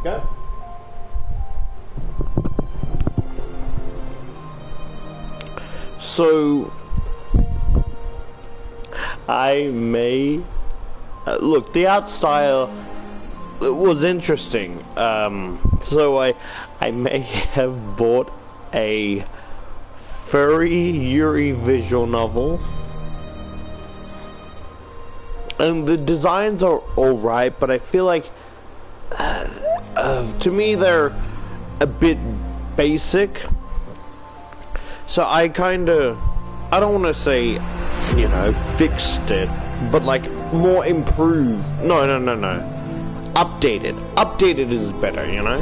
go. So I may look, the art style was interesting. So I may have bought a furry Yuri visual novel, and the designs are alright, but I feel like to me they're a bit basic. So I kinda, I don't want to say, you know, fixed it, but like more improved. No. Updated. Updated is better, you know?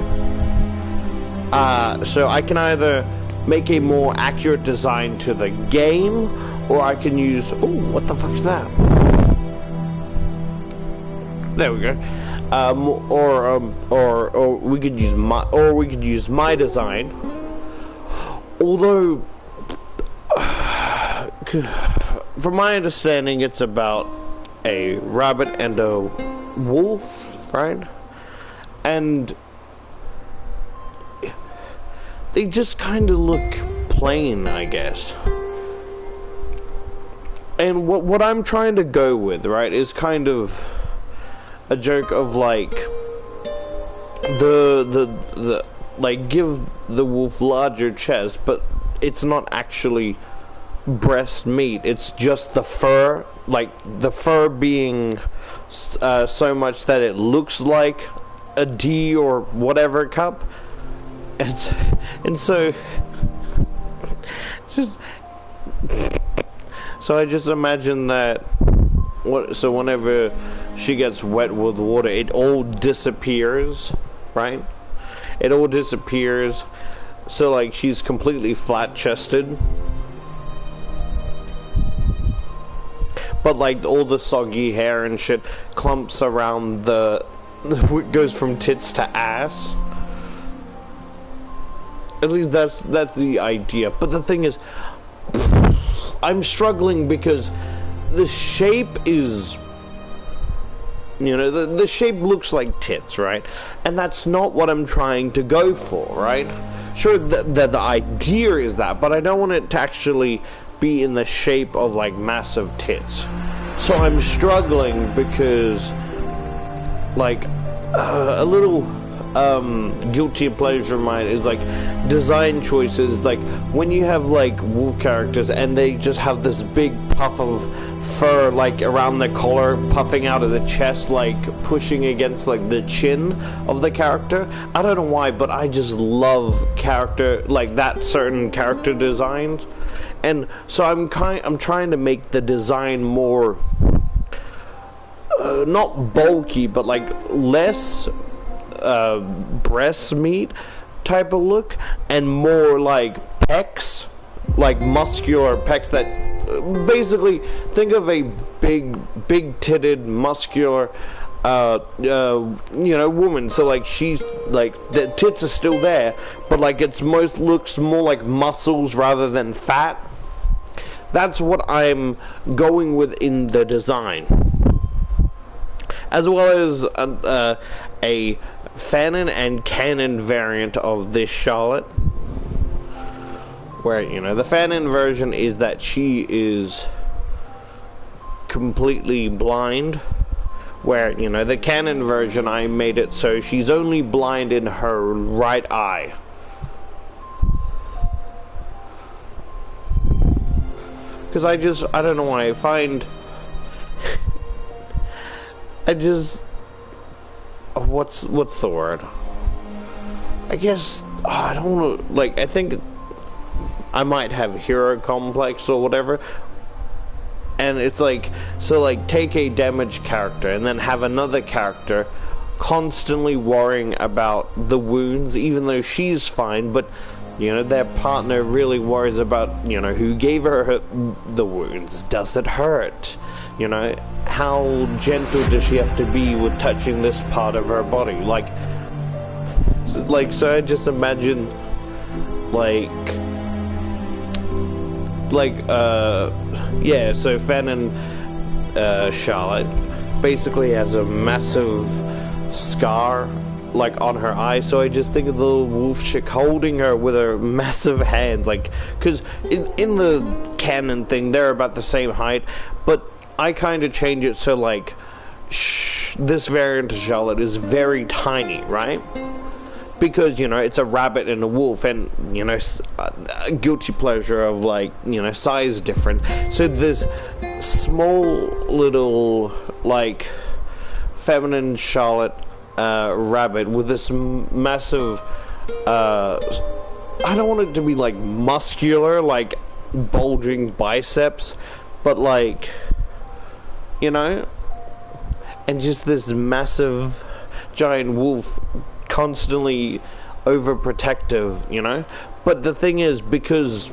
So I can either make a more accurate design to the game, or I can use, oh, what the fuck's that? There we go. Or we could use my design. Although, from my understanding, it's about a rabbit and a wolf, right? And they just kind of look plain, I guess. And what I'm trying to go with, right, is kind of a joke of like the like give the wolf larger chest, but it's not actually breast meat. It's just the fur, like the fur being so much that it looks like a D or whatever cup. And so just so I just imagine that so whenever she gets wet with water, it all disappears, right? It all disappears. So like she's completely flat-chested, but like all the soggy hair and shit clumps around it goes from tits to ass. At least that's the idea. But the thing is, I'm struggling because the shape is, you know, the shape looks like tits, right? And that's not what I'm trying to go for, right? Sure, the idea is that, but I don't want it to actually be in the shape of like massive tits. So I'm struggling because, like, a little guilty pleasure of mine is like design choices. Like when you have like wolf characters and they just have this big puff of fur like around the collar, puffing out of the chest, like pushing against like the chin of the character. I don't know why, but I just love character like that, certain character designs. And so I'm trying to make the design more not bulky, but like less breast meat type of look, and more like pecs, like muscular pecs that basically think of a big titted muscular you know, woman. So like she's like the tits are still there, but like it's looks more like muscles rather than fat. That's what I'm going with in the design, as well as a fanon and canon variant of this Charlotte, where, you know, the fanon version is that she is completely blind, where, you know, the canon version I made it so she's only blind in her right eye. Because I don't know why, I find what's the word? I guess, I don't know, like, I think I might have hero complex or whatever, and it's like, so like take a damaged character and then have another character constantly worrying about the wounds, even though she's fine, but, you know, their partner really worries about, you know, who gave her the wounds. Does it hurt? You know, how gentle does she have to be with touching this part of her body? Like, so I just imagine, yeah, so Fanon Charlotte basically has a massive scar like on her eye, so I just think of the little wolf chick holding her with her massive hand, like, because in the canon thing they're about the same height, but I kind of change it so like this variant of Charlotte is very tiny, right? Because, you know, it's a rabbit and a wolf, and, you know, a guilty pleasure of, like, you know, size different. So this small little, like, feminine Charlotte rabbit with this massive, I don't want it to be, like, muscular, like, bulging biceps, but, like, you know, and just this massive giant wolf constantly overprotective, you know. But the thing is, because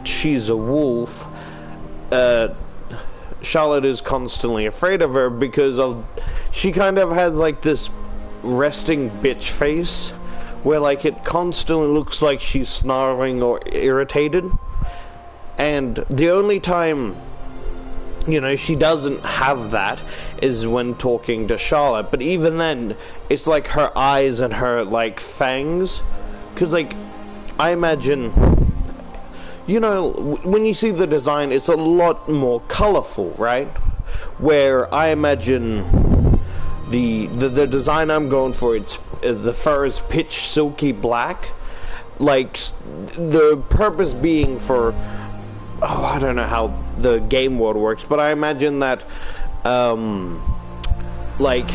she's a wolf, Charlotte is constantly afraid of her because of she kind of has like this resting bitch face where like it constantly looks like she's snarling or irritated, and the only time, you know, she doesn't have that is when talking to Charlotte. But even then, it's like her eyes and her, like, fangs. Because, like, I imagine, you know, when you see the design, it's a lot more colorful, right? Where I imagine the design I'm going for, it's the fur is pitch silky black. Like, the purpose being for, oh, I don't know how the game world works, but I imagine that, like,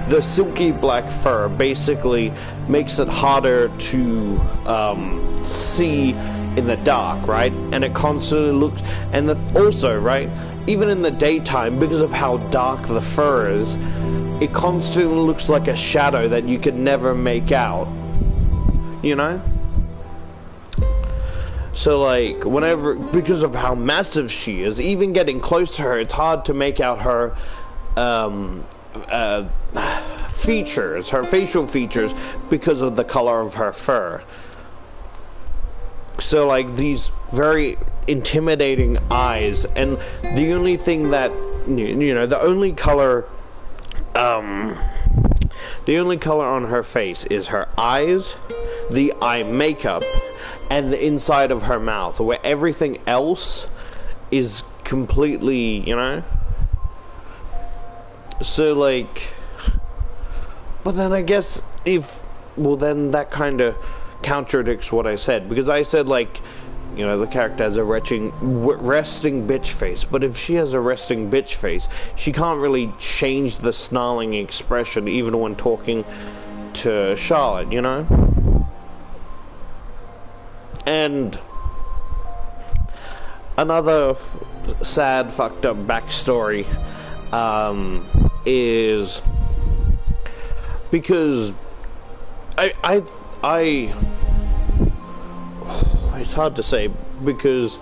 the silky black fur basically makes it harder to, see in the dark, right? And it constantly looks, and also, right, even in the daytime, because of how dark the fur is, it constantly looks like a shadow that you could never make out, you know? So, like, whenever, because of how massive she is, even getting close to her, it's hard to make out her, features, her facial features, because of the color of her fur. So, like, these very intimidating eyes, and the only thing that, you know, the only color on her face is her eyes, the eye makeup, and the inside of her mouth, where everything else is completely, you know? So, like, but then I guess well, then that kind of contradicts what I said, because I said, like, you know, the character has a resting bitch face, but if she has a resting bitch face, she can't really change the snarling expression even when talking to Charlotte, you know? And another sad, fucked up backstory is because I it's hard to say, because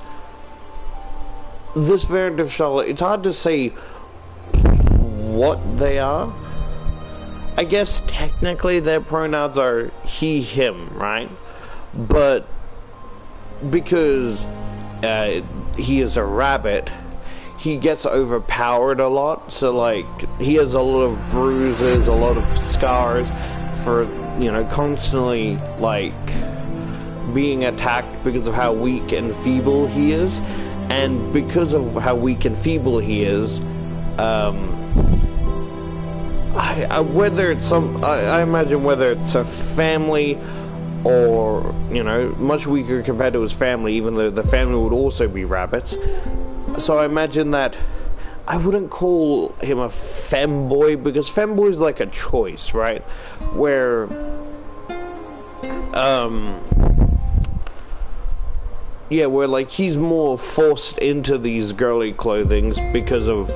this variant of Charlotte, it's hard to say what they are. I guess technically their pronouns are he, him, right? But because he is a rabbit, he gets overpowered a lot, so like he has a lot of bruises, a lot of scars for, you know, constantly like being attacked because of how weak and feeble he is. And because of how weak and feeble he is, whether it's I imagine whether it's a family or, you know, much weaker compared to his family, even though the family would also be rabbits. So I imagine that I wouldn't call him a femboy, because femboy is like a choice, right? Where, yeah, where like he's more forced into these girly clothings because of,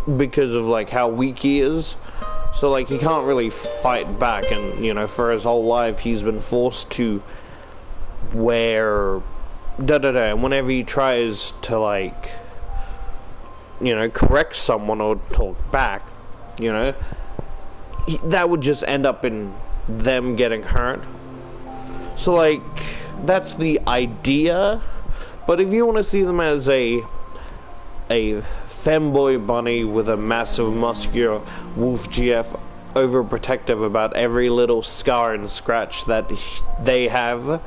like how weak he is. So like he can't really fight back, and, you know, for his whole life he's been forced to wear and whenever he tries to, like, you know, correct someone or talk back, you know, that would just end up in them getting hurt. So like that's the idea. But if you want to see them as a a femboy bunny with a massive muscular wolf GF, overprotective about every little scar and scratch that they have,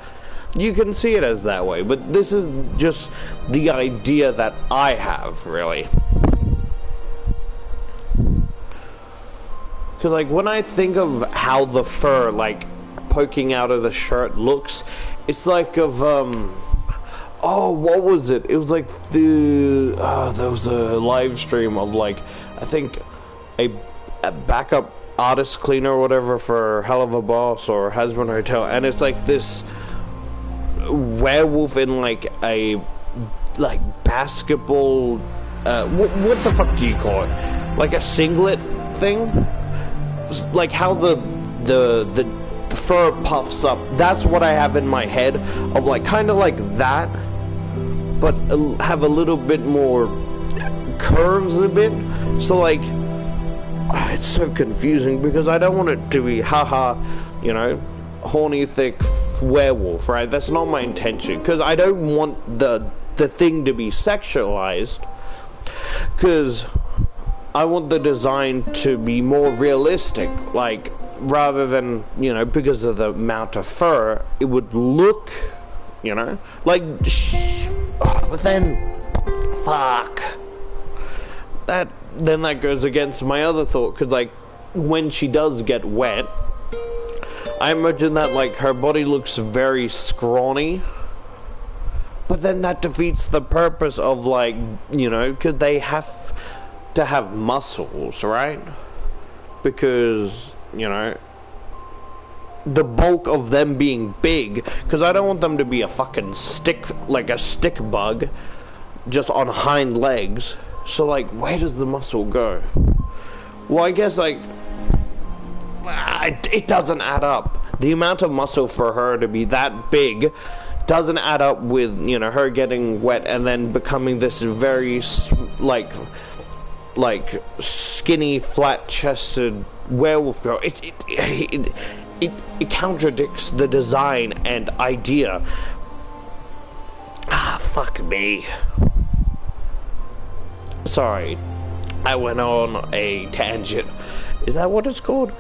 you can see it as that way. But this is just the idea that I have, really. Because, like, when I think of how the fur, like, poking out of the shirt looks, it's like of, oh, what was it? It was like there was a live stream of, like, I think a backup artist cleaner or whatever for Hell of a Boss or Husband Hotel, and it's like this werewolf in, like, a, like, basketball, what the fuck do you call it? Like a singlet thing? Like how the fur puffs up. That's what I have in my head, of like kind of like that, but have a little bit more curves a bit. So like it's so confusing because I don't want it to be haha, you know, horny thick werewolf, right? That's not my intention, because I don't want the thing to be sexualized, because I want the design to be more realistic, like, rather than, you know, because of the amount of fur, it would look, you know, like, but then, fuck, then that goes against my other thought, because, like, when she does get wet, I imagine that, like, her body looks very scrawny, but then that defeats the purpose of, like, you know, because they have to have muscles, right? Because, you know, the bulk of them being big, because I don't want them to be a fucking stick, like a stick bug, just on hind legs. So, like, where does the muscle go? Well, I guess, like, it doesn't add up. The amount of muscle for her to be that big doesn't add up with, you know, her getting wet and then becoming this very, like skinny, flat-chested werewolf girl. It contradicts the design and idea. Ah, fuck me. Sorry, I went on a tangent. Is that what it's called?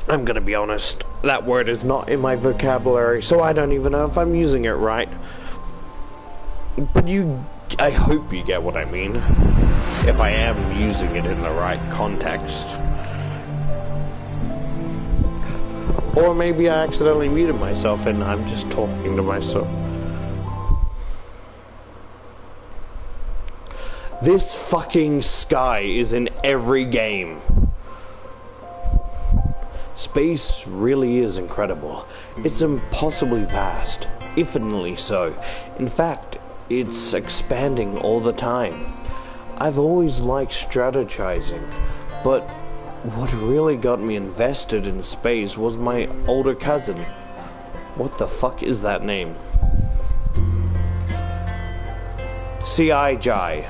I'm gonna be honest, that word is not in my vocabulary, so I don't even know if I'm using it right. But I hope you get what I mean, if I am using it in the right context. Or maybe I accidentally muted myself and I'm just talking to myself. This fucking sky is in every game. Space really is incredible. It's impossibly vast, infinitely so. In fact, it's expanding all the time. I've always liked strategizing, but what really got me invested in space was my older cousin. What the fuck is that name? C.I.J.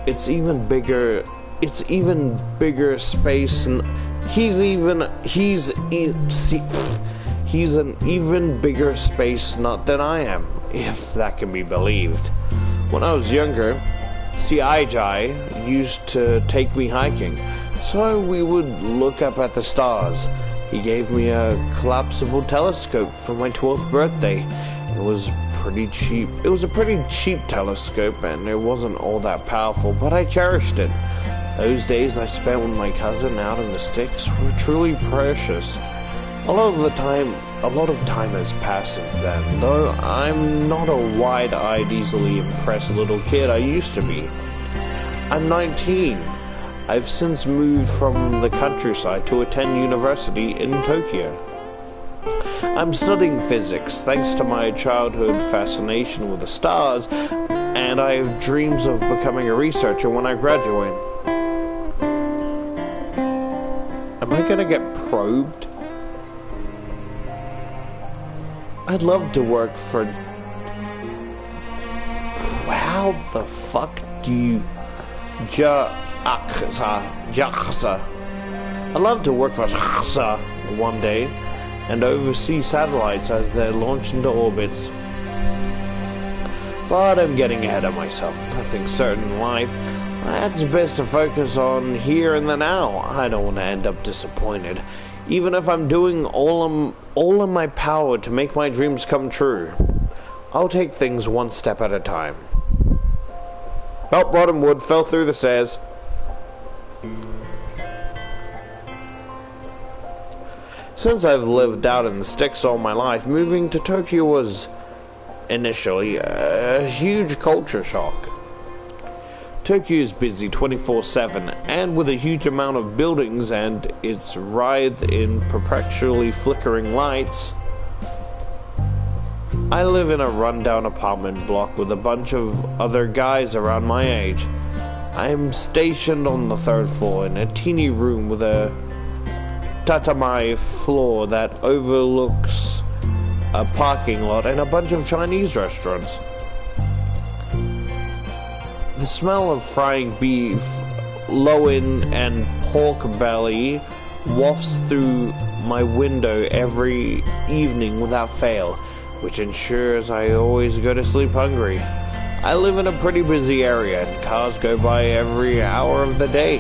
It's even bigger space, and he's an even bigger space nut than I am, if that can be believed. When I was younger, C.I.J. used to take me hiking, so we would look up at the stars. He gave me a collapsible telescope for my 12th birthday. It was pretty cheap. It was a pretty cheap telescope, and it wasn't all that powerful, but I cherished it. Those days I spent with my cousin out in the sticks were truly precious. A lot of time has passed since then, though I'm not a wide-eyed, easily impressed little kid I used to be. I'm 19. I've since moved from the countryside to attend university in Tokyo. I'm studying physics thanks to my childhood fascination with the stars, and I have dreams of becoming a researcher when I graduate. Am I gonna get probed? I'd love to work for... How the fuck do you... I'd love to work for one day and oversee satellites as they're launched into orbits. But I'm getting ahead of myself. Nothing's certain in life. It's best to focus on here and the now. I don't want to end up disappointed, even if I'm doing all in my power to make my dreams come true. I'll take things one step at a time. Oh, bottom wood, fell through the stairs. Since I've lived out in the sticks all my life, moving to Tokyo was initially a huge culture shock. Tokyo is busy 24/7, and with a huge amount of buildings and its writhed in perpetually flickering lights. I live in a rundown apartment block with a bunch of other guys around my age. I am stationed on the 3rd floor in a teeny room with a tatami floor that overlooks a parking lot and a bunch of Chinese restaurants. The smell of frying beef, loin, and pork belly wafts through my window every evening without fail, which ensures I always go to sleep hungry. I live in a pretty busy area, and cars go by every hour of the day.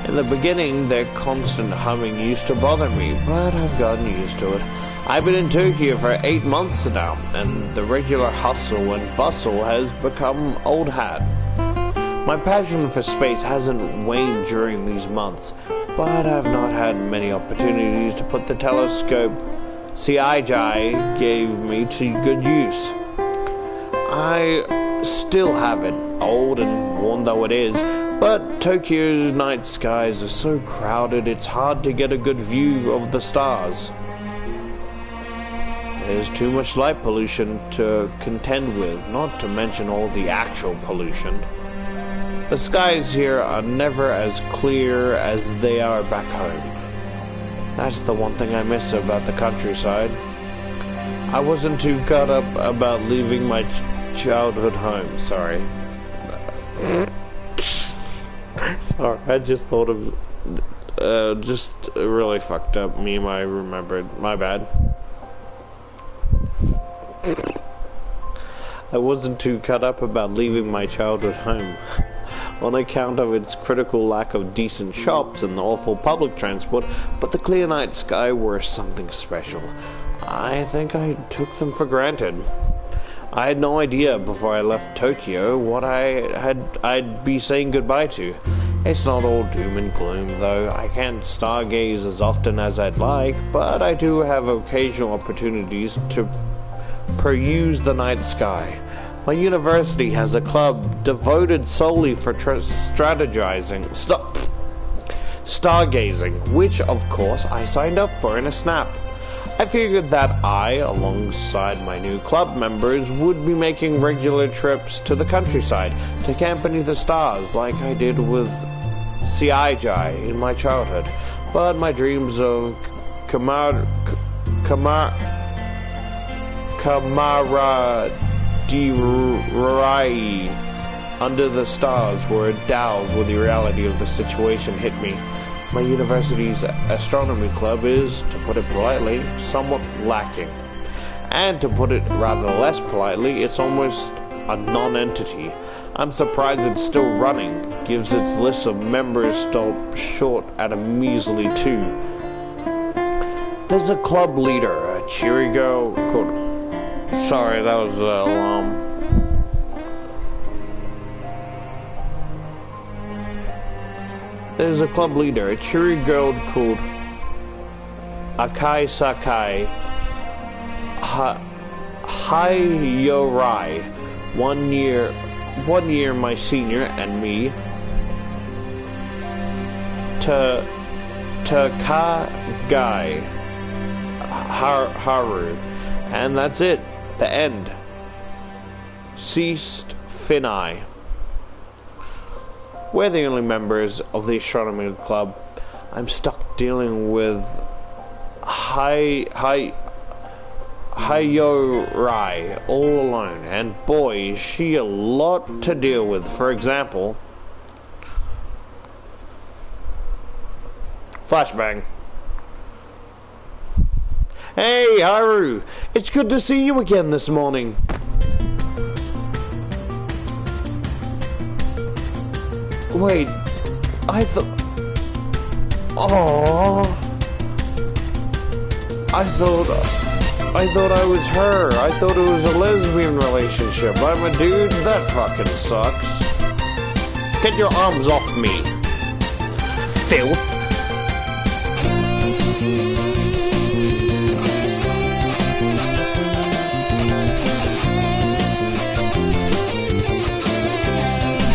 In the beginning, their constant humming used to bother me, but I've gotten used to it. I've been in Tokyo for 8 months now, and the regular hustle and bustle has become old hat. My passion for space hasn't waned during these months, but I've not had many opportunities to put the telescope CIJI gave me to good use. I still have it, old and worn though it is, but Tokyo's night skies are so crowded it's hard to get a good view of the stars. There's too much light pollution to contend with, not to mention all the actual pollution. The skies here are never as clear as they are back home. That's the one thing I miss about the countryside. I wasn't too caught up about leaving my childhood home, sorry. Sorry, I just thought of just a really fucked up meme I remembered. My bad. I wasn't too cut up about leaving my childhood home. On account of its critical lack of decent shops and the awful public transport, but the clear night sky were something special. I think I took them for granted. I had no idea before I left Tokyo what I'd be saying goodbye to. It's not all doom and gloom, though. I can't stargaze as often as I'd like, but I do have occasional opportunities to peruse the night sky. My university has a club devoted solely for stargazing, which of course I signed up for in a snap. I figured that I, alongside my new club members, would be making regular trips to the countryside to camp beneath the stars like I did with CIJI in my childhood. But my dreams of camaraderie under the stars were doused when the reality of the situation hit me. My university's astronomy club is, to put it politely, somewhat lacking. And to put it rather less politely, it's almost a non-entity. I'm surprised it's still running, gives its list of members stopped short at a measly 2. There's a club leader, a cheery girl called... Sorry, that was the alarm. There's a club leader, a cheery girl called Akai Sakai Hayorai. One year my senior and me. Takagai Haru. And that's it. The end. Ceased Finai. We're the only members of the astronomy club. I'm stuck dealing with Hayorai all alone, and boy, is she a lot to deal with. For example, flashbang. Hey, Haru! It's good to see you again this morning. Wait, I thought... Oh, I thought I was her. I thought it was a lesbian relationship. I'm a dude? That fucking sucks. Get your arms off me, filth.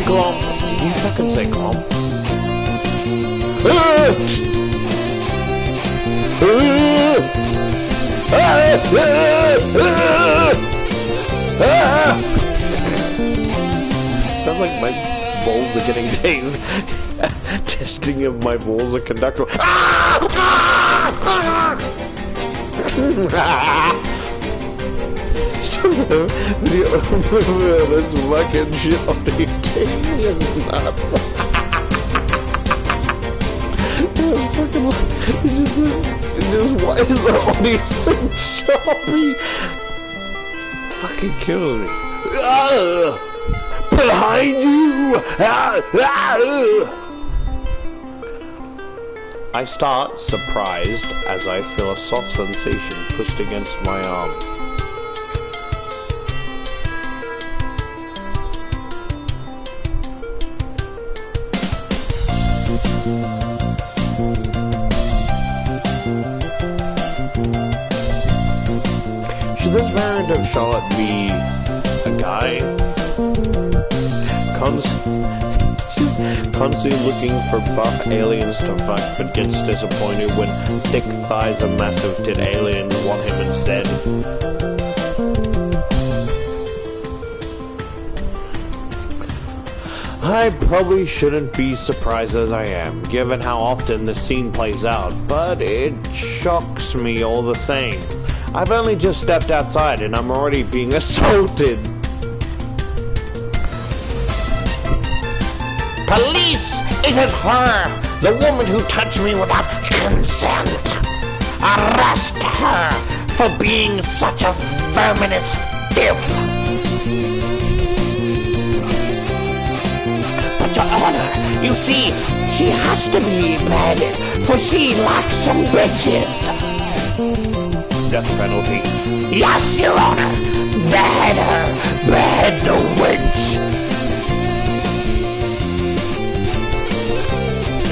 Glomp. Did you fucking say glomp? Sounds like my balls are getting tased. Testing if my balls are conductor. That's fucking shit on the tasing nuts. It's just why is the audience so choppy? Fucking killing me. Behind you! I start surprised as I feel a soft sensation pushed against my arm. Should this variant of Charlotte be a guy? Constantly looking for buff aliens to fuck, but gets disappointed when thick thighs and massive tit aliens want him instead. I probably shouldn't be surprised as I am, given how often this scene plays out, but it shocks me all the same. I've only just stepped outside and I'm already being assaulted. Police! It is her! The woman who touched me without consent! Arrest her for being such a verminous filth! But Your Honor, you see, she has to be beheaded, for she lacks some bitches! Death penalty. Yes, Your Honor! Behead her! Behead the witch!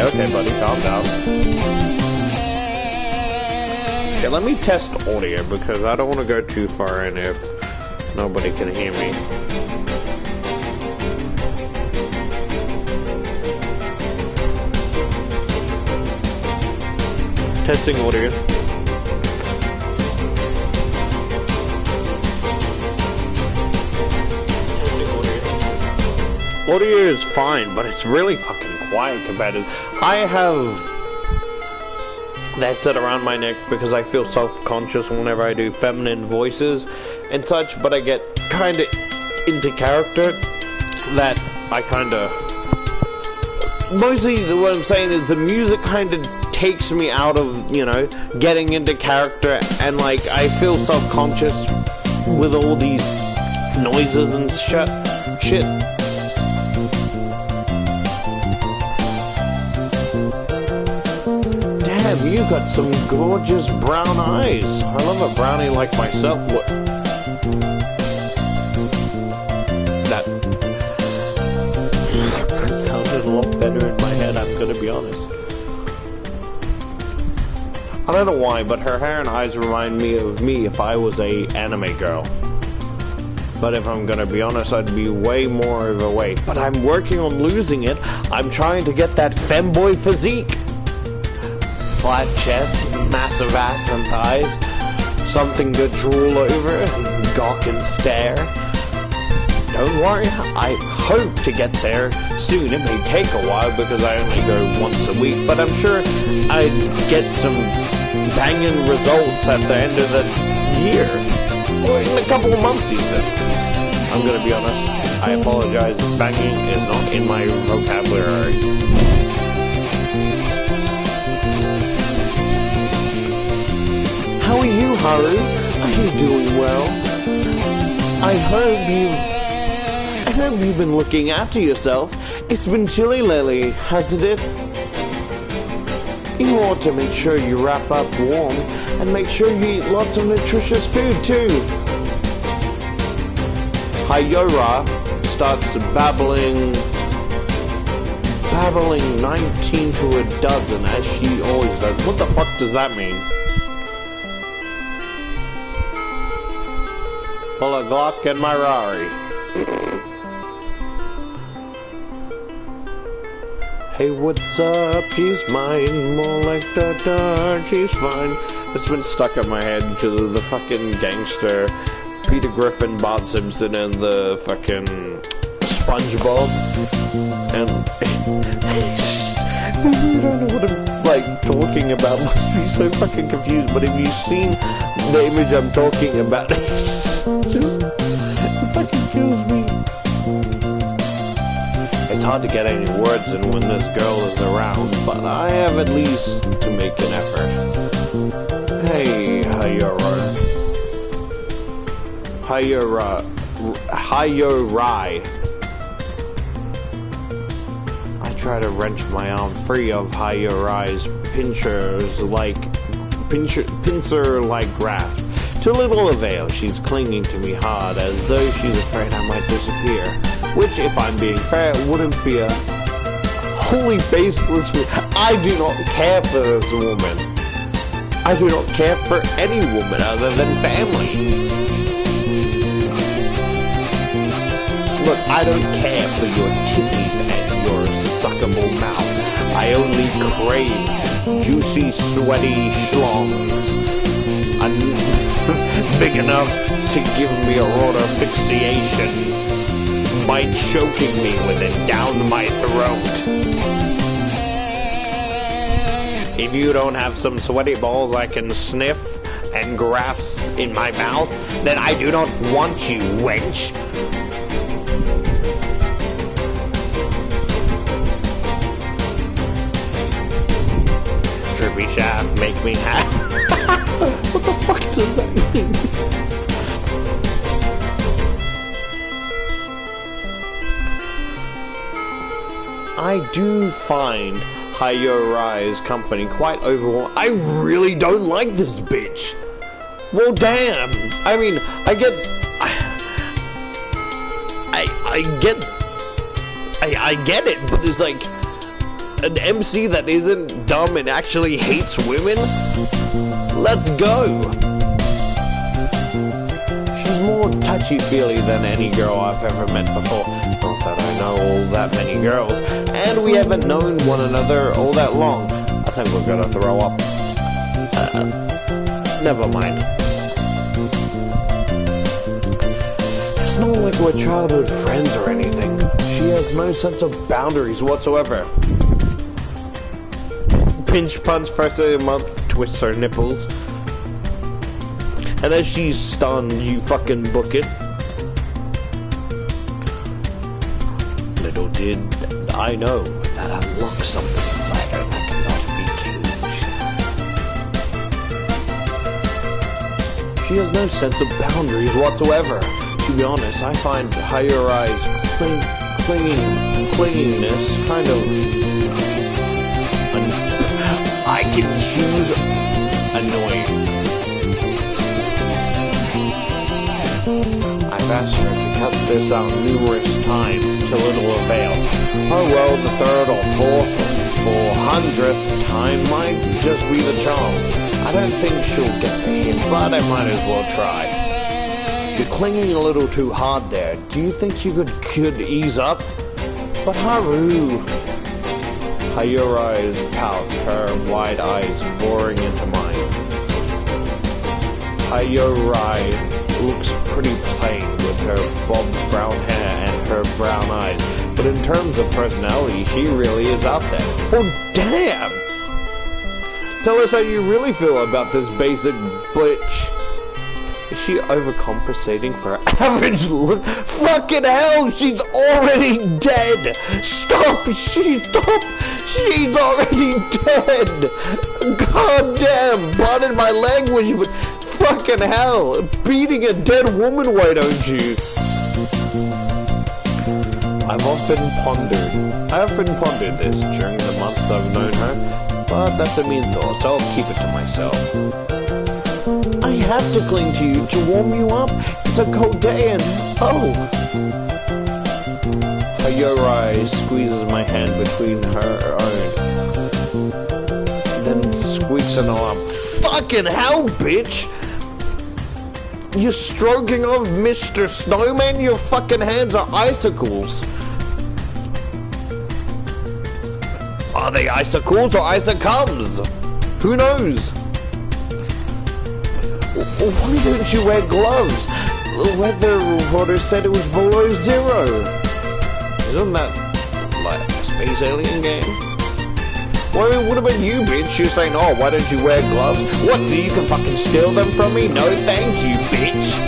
Okay, buddy, calm down. Yeah, let me test audio because I don't want to go too far in if nobody can hear me. Testing audio. Audio is fine, but it's really fucking quiet compared to... I have that set around my neck because I feel self-conscious whenever I do feminine voices and such, but I get kind of into character that I kind of... Mostly what I'm saying is the music kind of takes me out of, you know, getting into character, and like I feel self-conscious with all these noises and shit. Damn, you got some gorgeous brown eyes. I love a brownie like myself. What? That sounded a lot better in my head, I'm gonna be honest. I don't know why, but her hair and eyes remind me of me if I was a anime girl. But if I'm gonna be honest, I'd be way more overweight. But I'm working on losing it. I'm trying to get that femboy physique. Flat chest, massive ass and thighs, something to drool over, gawk and stare. Don't worry, I hope to get there soon. It may take a while because I only go once a week, but I'm sure I'd get some banging results at the end of the year, or in a couple of months even. I'm gonna be honest, I apologize, banging is not in my vocabulary. How are you, Haru? Are you doing well? I heard you've been looking after yourself. It's been chilly lately, hasn't it? You ought to make sure you wrap up warm and make sure you eat lots of nutritious food too. Hayora starts babbling 19 to a dozen as she always does. What the fuck does that mean? Pull a Glock and my Rari. Hey, what's up? She's mine. More like da-da. She's fine. It's been stuck in my head to the fucking gangster Peter Griffin, Bart Simpson, and the fucking SpongeBob. And you don't know what I'm like talking about. Must be so fucking confused. But if you've seen the image I'm talking about, it fucking kills me. It's hard to get any words in when this girl is around, but I have at least to make an effort. Hey, Hayorai. I try to wrench my arm free of Hayorai's pincer-like grasp. To little avail, she's clinging to me hard, as though she's afraid I might disappear. Which, if I'm being fair, wouldn't be a wholly baseless... I do not care for this woman. I do not care for any woman other than family. Look, I don't care for your titties and your suckable mouth. I only crave juicy, sweaty schlongs. Big enough to give me a raw asphyxiation by choking me with it down my throat. If you don't have some sweaty balls I can sniff and grasp in my mouth, then I do not want you, wench. Trippy shaft make me happy. What the fuck does that mean? I do find Hayorai's company quite overwhelming. I really don't like this bitch. Well, damn. I mean, I get it, but it's like an MC that isn't dumb and actually hates women. Let's go. She's more touchy-feely than any girl I've ever met before. Not that I know all that many girls, and we haven't known one another all that long. I think we're gonna throw up. Never mind. It's not like we're childhood friends or anything. She has no sense of boundaries whatsoever. Pinch punch first day of the month, twists her nipples. And as she's stunned, you fucking book it. Little did I know that unlocks something inside her that cannot be caged. She has no sense of boundaries whatsoever. To be honest, I find Hayurai's clinginess kind of... I can choose annoying. I've asked her to cut this out numerous times to little avail. Oh well, the third or fourth or 400th time might just be the charm. I don't think she'll get the hint, but I might as well try. You're clinging a little too hard there. Do you think you could ease up? But Haru... Hayurai's pouts, her wide eyes boring into mine. Hayurai looks pretty plain with her bobbed brown hair and her brown eyes, but in terms of personality, she really is out there. Oh, damn! Tell us how you really feel about this basic bitch. Is she overcompensating for her average look? Fucking hell, she's already dead! Stop! Stop! She's already dead! God damn! Pardon my language, but fucking hell! Beating a dead woman, why don't you? I often pondered this during the months I've known her, but that's a mean thought, so I'll keep it to myself. I have to cling to you to warm you up. It's a cold day and... oh! Hayori squeezes my hand between her own. Then squeaks an alarm. Fucking hell, bitch! You're stroking off Mr. Snowman? Your fucking hands are icicles. Are they icicles or icicums? Who knows? Why don't you wear gloves? The weather reporter said it was below zero. Isn't that like a space alien game? Well, what about you, bitch? You're saying, oh, why don't you wear gloves? What, so you can fucking steal them from me? No, thank you, bitch.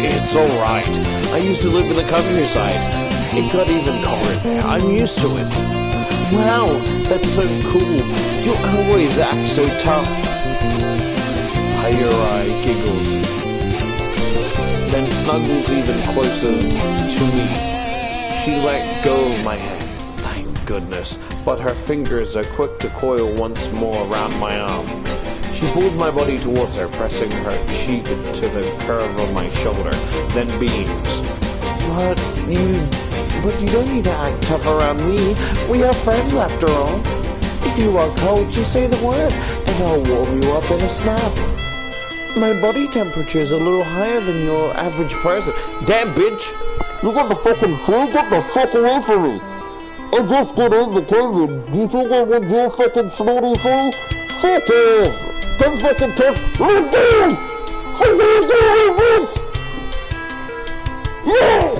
It's alright. I used to live in the countryside. It got even colder there. I'm used to it. Wow, that's so cool. You always act so tough. Hayori giggles, then snuggles even closer to me. She let go of my hand. Goodness, but her fingers are quick to coil once more around my arm. She pulls my body towards her, pressing her cheek to the curve of my shoulder, then beams. But you don't need to act tough around me. We are friends after all. If you are cold, just say the word, and I'll warm you up in a snap. My body temperature is a little higher than your average person. Damn, bitch! You got the fucking food? Get the fuck away from me! I just got in the cabin. Do you think I want your fucking snotty fool? Fuck off! Don't fucking touch. Right down! I'm gonna go, bitch! Yeah!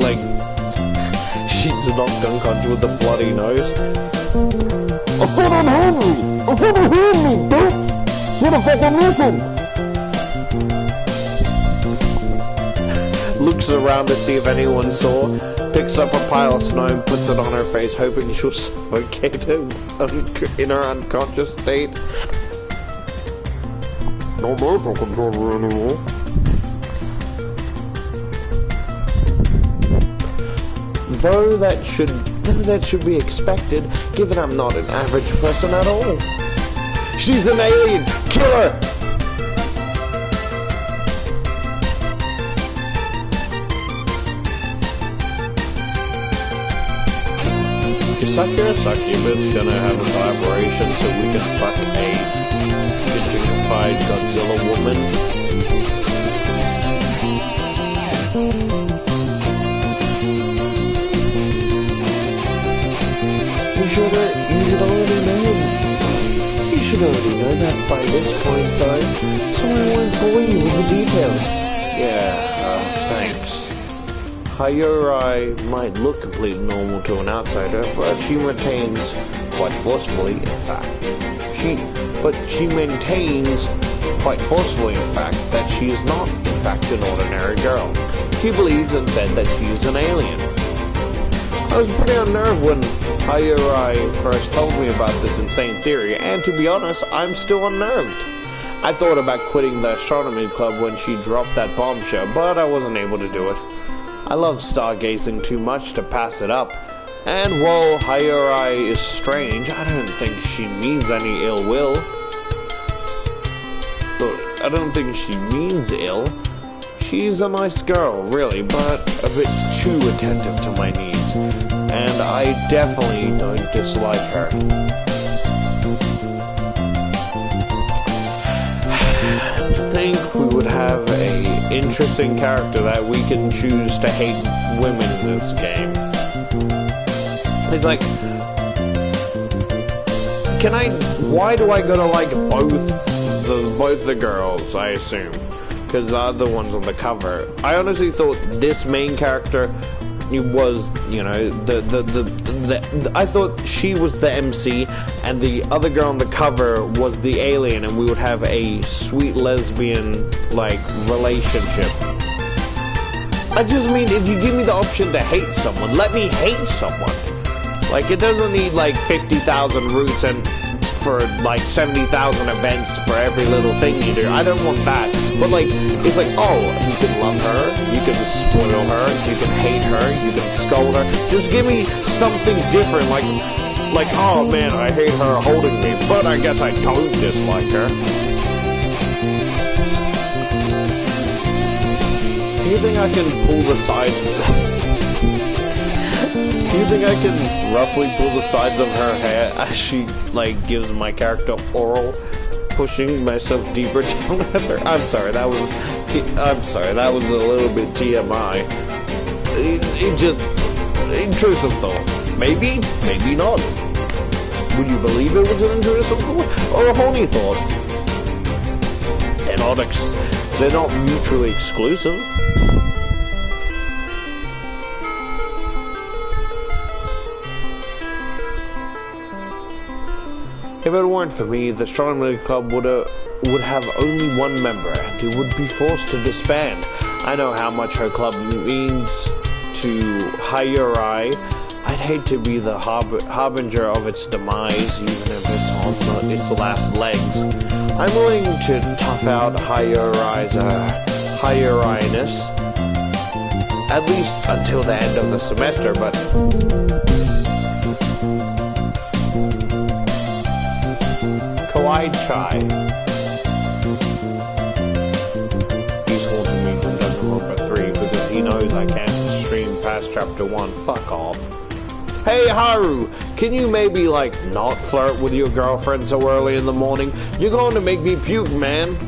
Like, she's knocked unconscious with a bloody nose. I said I'm hungry! I said I'm hungry, bitch! Should have fucking listened! Looks around to see if anyone saw, picks up a pile of snow and puts it on her face, hoping she'll suffocate him in her unconscious state. No more fucking cover anymore. Though that should be expected, given I'm not an average person at all. She's an alien! Kill her! Is Sakura Succubus gonna have a collaboration so we can fuck a dignified Godzilla woman? You should already know that by this point, though, so I won't bore you with the details. Yeah, thanks. Hayori might look completely normal to an outsider, but she maintains, quite forcefully, in fact, that she is not, in fact, an ordinary girl. She believes and said that she is an alien. I was pretty unnerved when Hayori first told me about this insane theory, and to be honest, I'm still unnerved. I thought about quitting the astronomy club when she dropped that bombshell, but I wasn't able to do it. I love stargazing too much to pass it up, and while Hayori is strange, I don't think she means any ill will. Look, I don't think she means ill. She's a nice girl, really, but a bit too attentive to my needs, and I definitely don't dislike her. To think we would have a interesting character that we can choose to hate women in this game. It's like, why do I gotta like both the girls, I assume? Because the other one's on the cover. I honestly thought this main character was, you know, I thought she was the MC and the other girl on the cover was the alien, and we would have a sweet lesbian like relationship. I just mean, if you give me the option to hate someone, let me hate someone. Like, it doesn't need like 50,000 routes and for like 70,000 events for every little thing you do. I don't want that. But like, it's like, oh, you can love her, you can spoil her, you can hate her, you can scold her. Just give me something different. Like, oh man, I hate her holding me, but I guess I don't dislike her. Do you think I can pull the sides? Do you think I can roughly pull the sides of her hair as she like gives my character oral, pushing myself deeper down with her? I'm sorry, that was a little bit TMI. It just intrusive thought. Maybe, maybe not. Would you believe it was an intrusive thought or a horny thought? They're not mutually exclusive. If it weren't for me, the Astronomy Club would have only one member, and it would be forced to disband. I know how much her club means to Hayuri. I'd hate to be the harbinger of its demise, even if it's on its last legs. I'm willing to tough out Hayuri's Hayuriness, at least until the end of the semester, but... Kawaii Chai. He's holding me from Danganronpa 3 because he knows I can't stream past chapter 1. Fuck off. Hey Haru, can you maybe like not flirt with your girlfriend so early in the morning? You're going to make me puke, man.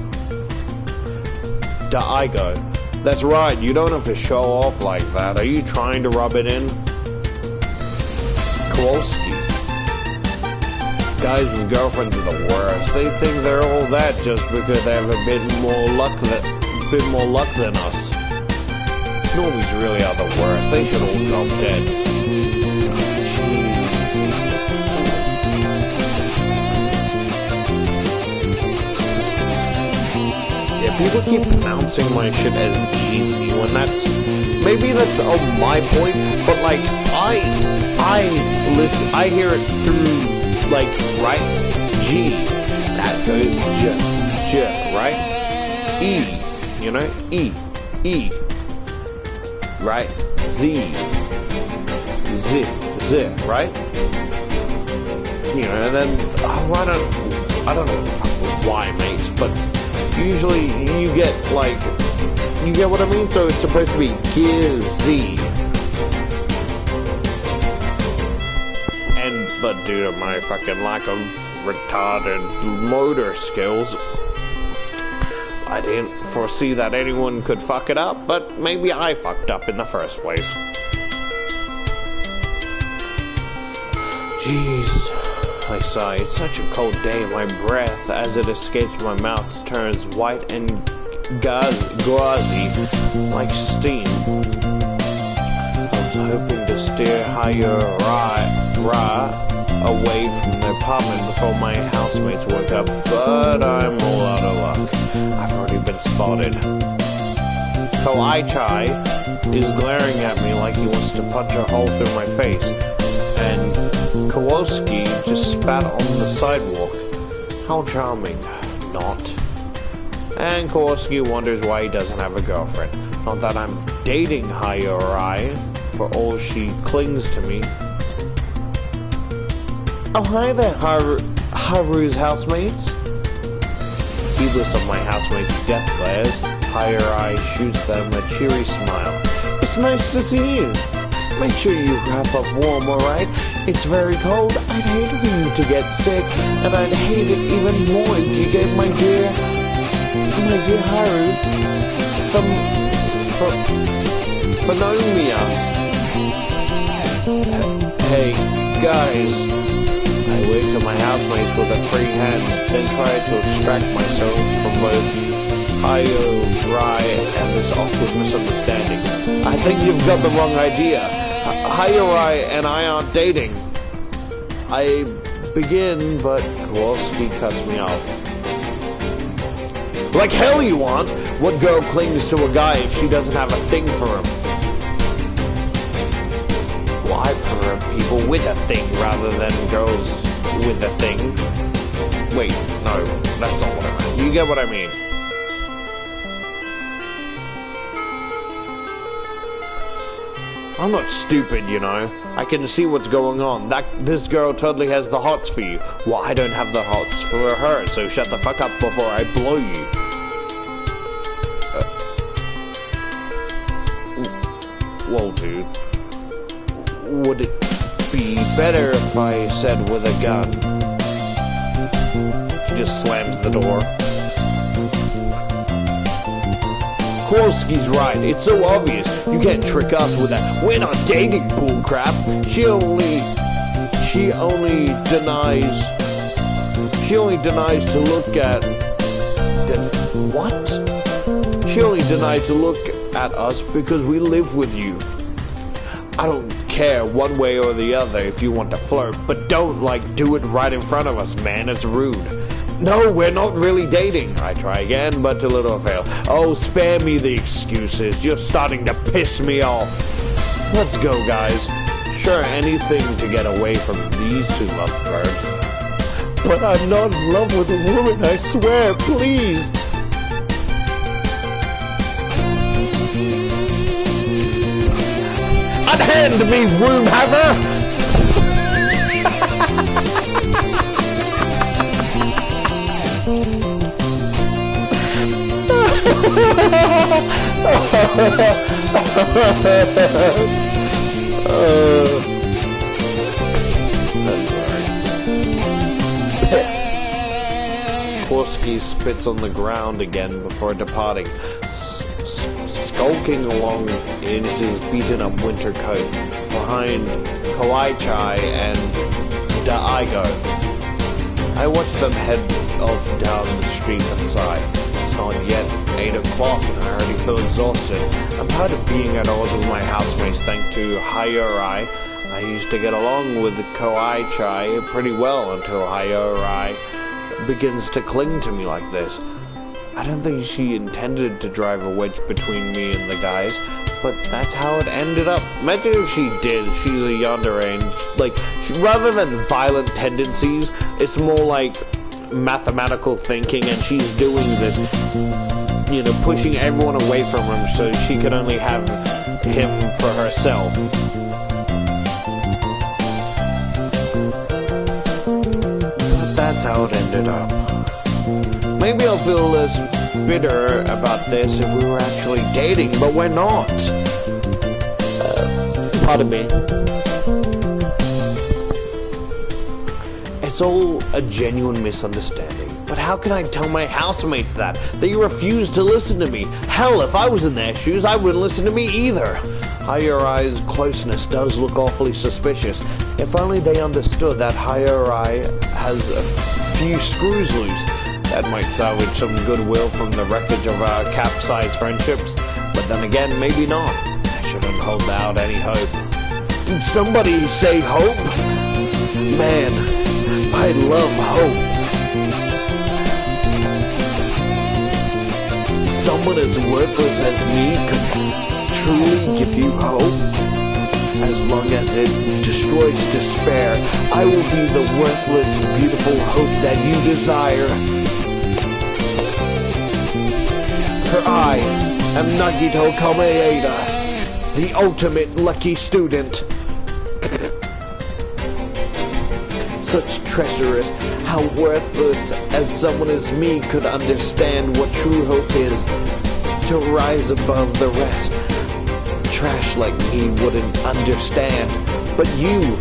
Daigo. That's right, you don't have to show off like that. Are you trying to rub it in? Kowalski. Guys with girlfriends are the worst. They think they're all that just because they have a bit more luck than us. Normies really are the worst. They should all drop dead. Yeah, people keep pronouncing my shit as cheesy when maybe that's my point, but like I hear it through like, right? G. That goes J, right? E, you know? E, right? Z, right? You know, and then, I don't know why, mates, but usually you get what I mean? So it's supposed to be G-Z. But due to my fucking lack of retarded motor skills, I didn't foresee that anyone could fuck it up, but maybe I fucked up in the first place. Jeez, I sigh. It's such a cold day. My breath, as it escapes my mouth, turns white and gauzy like steam. I was hoping to steer Hayuri away from the apartment before my housemates woke up, but I'm all out of luck. I've already been spotted. Kawaii Chai is glaring at me like he wants to punch a hole through my face, and Kowalski just spat on the sidewalk. How charming. Not. And Kowalski wonders why he doesn't have a girlfriend. Not that I'm dating Hayuri, for all she clings to me. Oh, hi there, Haru's housemates. Heedless of my housemates' death glares, Hayuri shoots them a cheery smile. It's nice to see you. Make sure you wrap up warm, alright? It's very cold. I'd hate for you to get sick, and I'd hate it even more if you gave my dear Haru phenomia. Hey, guys. I waved to my housemates with a free hand, then tried to extract myself from both Hayuri and this awkward misunderstanding. I think you've got the wrong idea. Hayuri and I aren't dating. I begin, but Kowalski cuts me off. Like hell you aren't! What girl clings to a guy if she doesn't have a thing for him? I prefer people with a thing rather than girls with a thing. Wait, no, that's not what I meant. You get what I mean. I'm not stupid, you know. I can see what's going on. This girl totally has the hots for you. Well, I don't have the hots for her, so shut the fuck up before I blow you. Whoa, dude. Would it be better if I said with a gun? He just slams the door. Kowalski's right. It's so obvious. You can't trick us with that. We're not dating bullcrap. She only denies to look at... What? She only denied to look at us because we live with you. I don't care one way or the other if you want to flirt, but don't, do it right in front of us, man. It's rude. No, we're not really dating. I try again, but to little avail. Oh, spare me the excuses. You're starting to piss me off. Let's go, guys. Sure, anything to get away from these two lovebirds. But I'm not in love with a woman, I swear, please. Unhand me, womb haver! I'm sorry. Kowalski spits on the ground again before departing, skulking along in his beaten-up winter coat behind Kawai-chai and Daigo. I watch them head off down the street and sigh. It's not yet 8 o'clock and I already feel exhausted. I'm tired of being at odds with my housemates thanks to Hayurai. I used to get along with Kawai-chai pretty well until Hayurai begins to cling to me like this. I don't think she intended to drive a wedge between me and the guys, but that's how it ended up. Imagine if she did. She's a yandere, rather than violent tendencies, it's more like mathematical thinking, and she's doing this, pushing everyone away from him so she could only have him for herself. But that's how it ended up. Maybe I'll feel less bitter about this if we were actually dating, but we're not. Pardon me. It's all a genuine misunderstanding. But how can I tell my housemates that? They refuse to listen to me. Hell, if I was in their shoes, I wouldn't listen to me either. Hayurai's closeness does look awfully suspicious. If only they understood that Hayurai has a few screws loose. That might salvage some goodwill from the wreckage of our capsized friendships. But then again, maybe not. I shouldn't hold out any hope. Did somebody say hope? Man, I love hope. Someone as worthless as me could truly give you hope. As long as it destroys despair, I will be the worthless, beautiful hope that you desire. For I am Nagito Kameeda, the ultimate lucky student. Such treacherous, how worthless as someone as me could understand what true hope is, to rise above the rest. Trash like me wouldn't understand, but you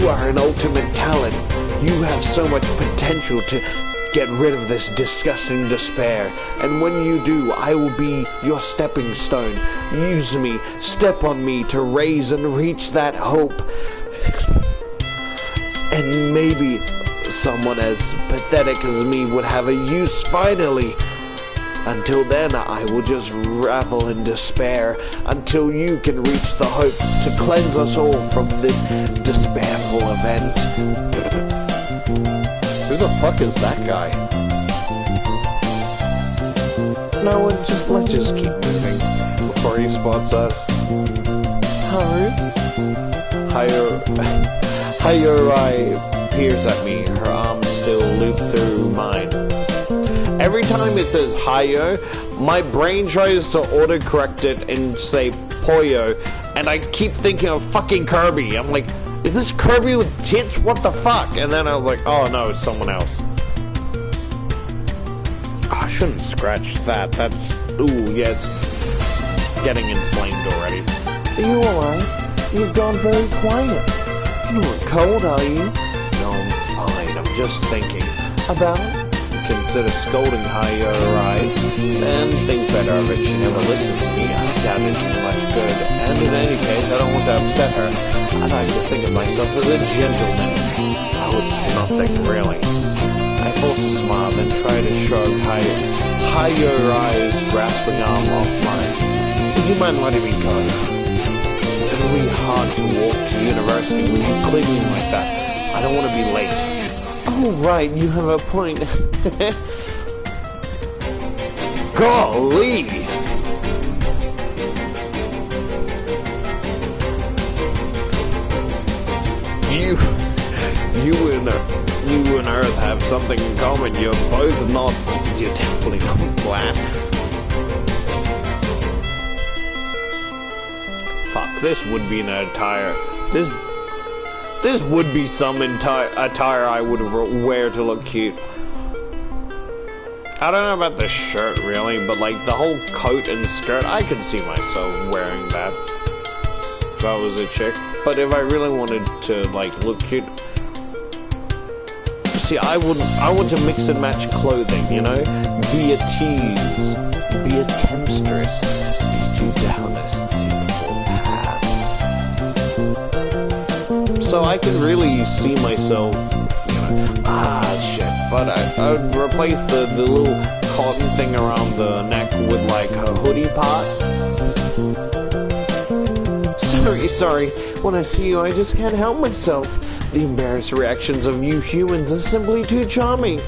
are an ultimate talent. You have so much potential to get rid of this disgusting despair, and when you do, I will be your stepping stone. Use me, step on me to raise and reach that hope. And maybe someone as pathetic as me would have a use finally. Until then, I will just revel in despair until you can reach the hope to cleanse us all from this despairful event. Who the fuck is that guy? No, let's just keep moving before he spots us. How rude. Hayurai peers at me, her arms still looped through mine. Every time it says Hayo, my brain tries to autocorrect it and say Poyo, and I keep thinking of fucking Kirby. I'm like, is this Kirby with tits? What the fuck? And then I was like, oh no, it's someone else. Oh, I shouldn't scratch that. That's, ooh, yeah, it's getting inflamed already. Are you alright? You've gone very quiet. You aren't cold, are you? No, I'm fine. I'm just thinking about consider scolding Hayurai and think better of it. She never listens to me. I doubt it too much good. And in any case, I don't want to upset her. I like to think of myself as a gentleman. Oh, it's nothing, really. I force a smile, then try to shrug Hayurai's grasping arm off mine. Would you mind letting me go? It'll be hard to walk to university with you clinging like that. I don't want to be late. Oh, right, you have a point. Golly! You and Earth have something in common. You're definitely not black. Fuck, this would be an attire. This would be some attire I would wear to look cute. I don't know about the shirt really, but like the whole coat and skirt, I could see myself wearing that if I was a chick. But if I really wanted to like look cute, see, I want to mix and match clothing, you know? Be a tease, be a temptress, lead you down a sinful path. So I can really see myself, you know, shit. But I would replace the little cotton thing around the neck with like a hoodie part. Sorry. When I see you, I just can't help myself. The embarrassed reactions of you humans are simply too charming.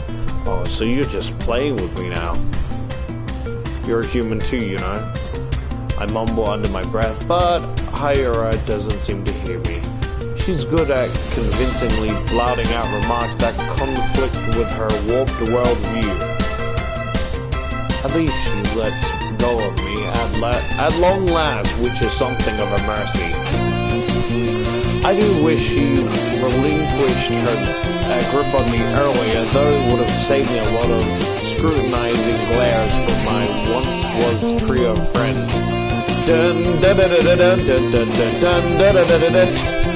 Oh, so you're just playing with me now. You're a human too, you know. I mumble under my breath, but Hayura doesn't seem to hear me. She's good at convincingly blurting out remarks that conflict with her warped worldview. At least she lets go of me at long last, which is something of a mercy. I do wish she relinquished her grip on me earlier, though it would have saved me a lot of scrutinizing glares from my once-was trio of friends. Dun dun dun dun dun dun dun dun dun dun dun dun.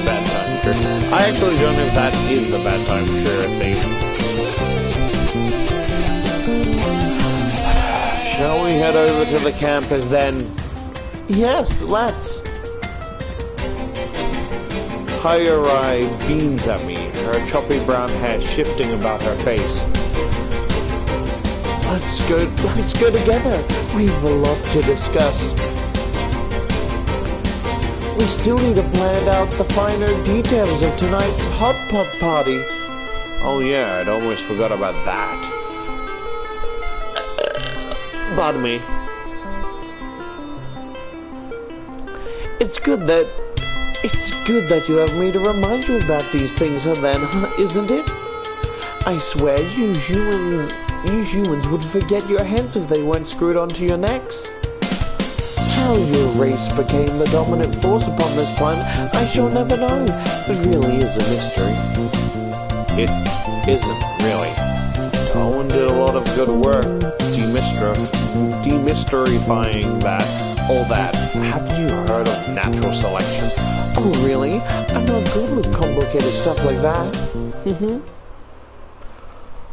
Bad time trigger. I actually don't know if that is the bad time trigger thing. Shall we head over to the campus then? Yes, let's. Hayurai beams at me, her choppy brown hair shifting about her face. Let's go together. We've a lot to discuss. We still need to plan out the finer details of tonight's hot pot party. Oh yeah, I'd almost forgot about that. Pardon me. It's good that you have me to remind you about these things, and then, isn't it? I swear, you humans would forget your hands if they weren't screwed onto your necks. How your race became the dominant force upon this planet, I shall never know. It really is a mystery. It isn't, really. Darwin did a lot of good work demysterifying all that. Haven't you heard of natural selection? Oh, really? I'm not good with complicated stuff like that.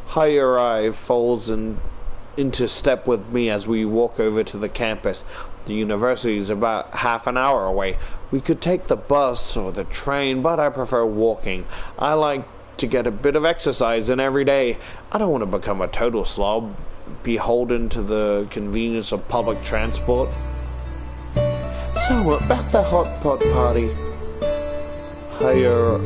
Hayurai falls into step with me as we walk over to the campus. The university is about half an hour away. We could take the bus or the train, but I prefer walking. I like to get a bit of exercise in every day. I don't want to become a total slob, beholden to the convenience of public transport. So, about the hot pot party. Hayurai,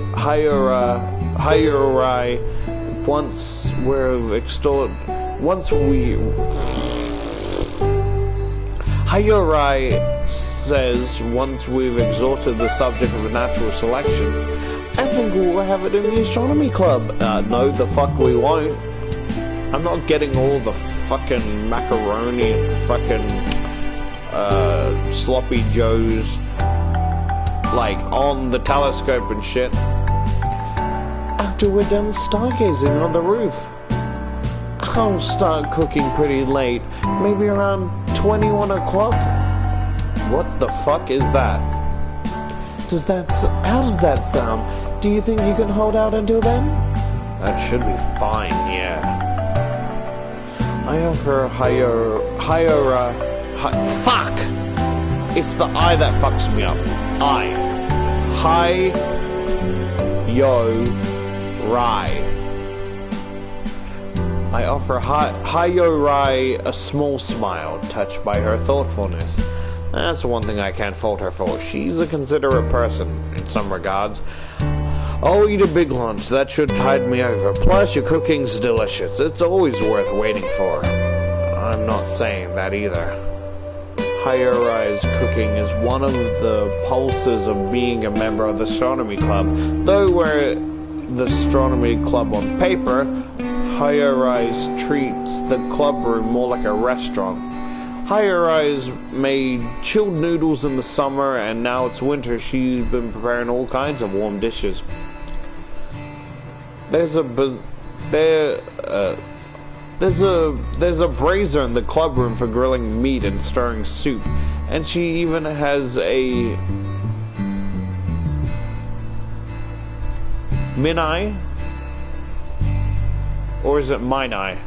Hayurai says once we've exhausted the subject of natural selection, I think we'll have it in the astronomy club. No, the fuck we won't. I'm not getting all the fucking macaroni and fucking sloppy joes like on the telescope and shit. After we're done stargazing on the roof, I'll start cooking pretty late, maybe around 21 o'clock. What the fuck is that? How does that sound? Do you think you can hold out until then? That should be fine, yeah. I offer fuck! It's the I that fucks me up. I offer Hayo-Rai a small smile, touched by her thoughtfulness. That's the one thing I can't fault her for. She's a considerate person, in some regards. I'll eat a big lunch. That should tide me over. Plus, your cooking's delicious. It's always worth waiting for. I'm not saying that either. Hayo-Rai's cooking is one of the pulses of being a member of the astronomy club. Though we're the astronomy club on paper, Hayo-Rai's treats the club room more like a restaurant. Hayo-Rai's made chilled noodles in the summer, and now it's winter. She's been preparing all kinds of warm dishes. There's a brazier in the club room for grilling meat and stirring soup, and she even has a Minai, or is it Minai?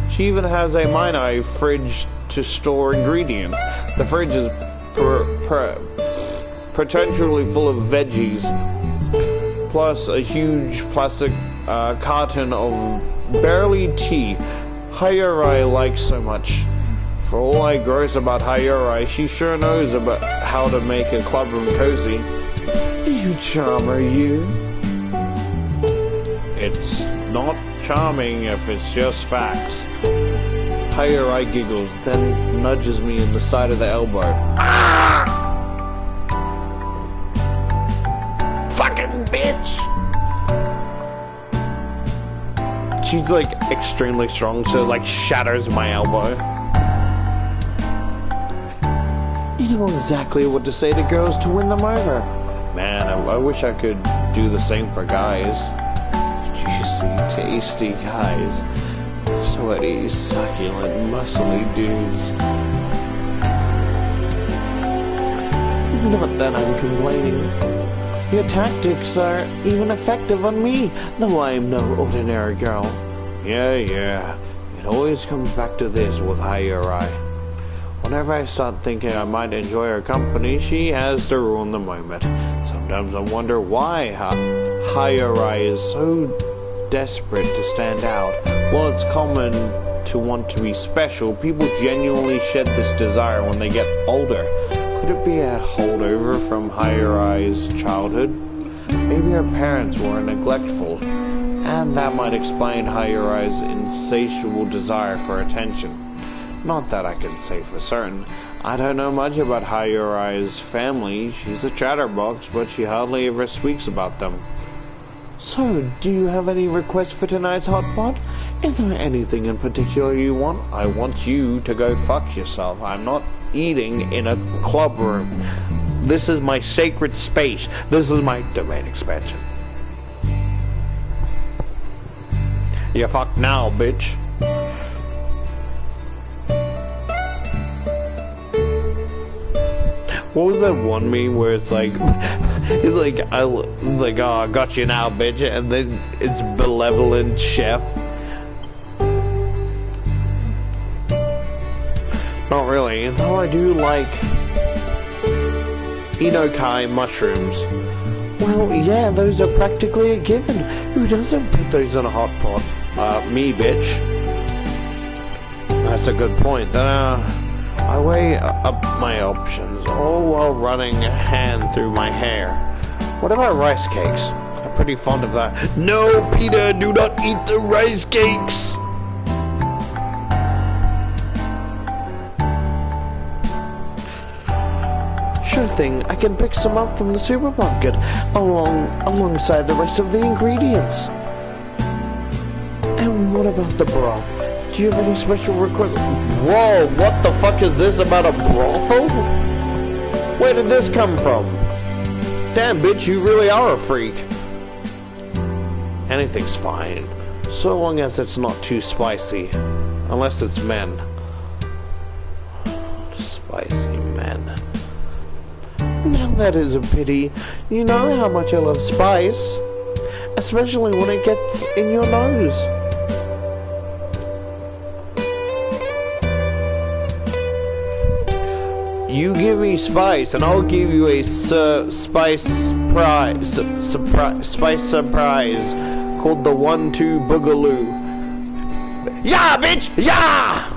She even has a Minai fridge to store ingredients. The fridge is potentially full of veggies, plus a huge plastic carton of barley tea Hayo-Rai likes so much. For all I gross about Hayo-Rai, she sure knows about how to make a clubroom cozy. You charmer, you. It's not charming if it's just facts. Hayo-Rai giggles, then nudges me in the side of the elbow. Ah! Fucking bitch! She's like extremely strong, so it like shatters my elbow. You know exactly what to say to girls to win them over. Man, I wish I could do the same for guys. Juicy, tasty guys. Sweaty, succulent, muscly dudes. Not that I'm complaining. Your tactics are even effective on me, though I am no ordinary girl. Yeah. It always comes back to this with Hayo-Rai. Whenever I start thinking I might enjoy her company, she has to ruin the moment. Sometimes I wonder why Hayo-Rai is so desperate to stand out. While it's common to want to be special, people genuinely shed this desire when they get older. Could it be a holdover from Hayo-Rai's childhood? Maybe her parents were neglectful, and that might explain Hayo-Rai's insatiable desire for attention. Not that I can say for certain. I don't know much about Hayo-Rai's family. She's a chatterbox, but she hardly ever speaks about them. So, do you have any requests for tonight's hot pot? Is there anything in particular you want? I want you to go fuck yourself. I'm not eating in a club room. This is my sacred space. This is my domain expansion. You fuck now, bitch. What was that one meme where it's like, oh, I got you now, bitch, and then it's benevolent chef. Not really, though I do like enokai mushrooms. Well, yeah, those are practically a given. Who doesn't put those in a hot pot? Me, bitch. That's a good point. Then, I weigh up my options, all while running a hand through my hair. What about rice cakes? I'm pretty fond of that. No, Peter, do not eat the rice cakes! sure thing. I can pick some up from the supermarket alongside the rest of the ingredients. And what about the broth? Do you have any special requests? Whoa, what the fuck is this about a brothel? Where did this come from? Damn, bitch, you really are a freak. Anything's fine, so long as it's not too spicy. Unless it's men. Spicy men. Now that is a pity. You know how much I love spice. Especially when it gets in your nose. You give me spice, and I'll give you a spice surprise called the 1-2 Boogaloo. Yeah, bitch! Yeah!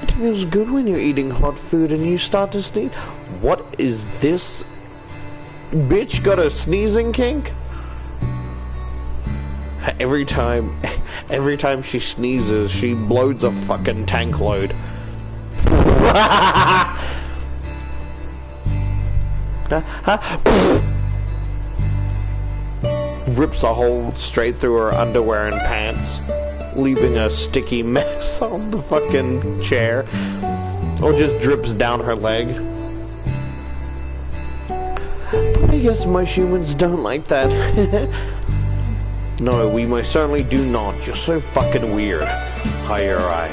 It feels good when you're eating hot food and you start to sneeze. What is this? Bitch got a sneezing kink? Every time she sneezes, she blows a fucking tank load. Rips a hole straight through her underwear and pants, leaving a sticky mess on the fucking chair, or just drips down her leg. I guess most humans don't like that. No, we most certainly do not. You're so fucking weird. Higher eye.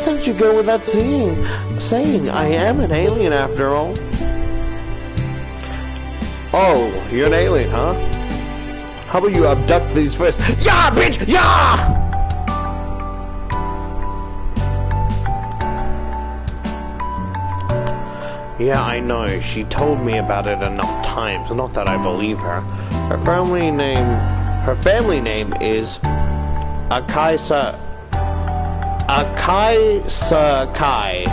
How'd you go with that saying? I am an alien after all. Oh, you're an alien, huh? How about you abduct these first? Yeah, bitch! Yeah! Yeah, I know. She told me about it enough times. Not that I believe her. Her family name is Akai Sakai.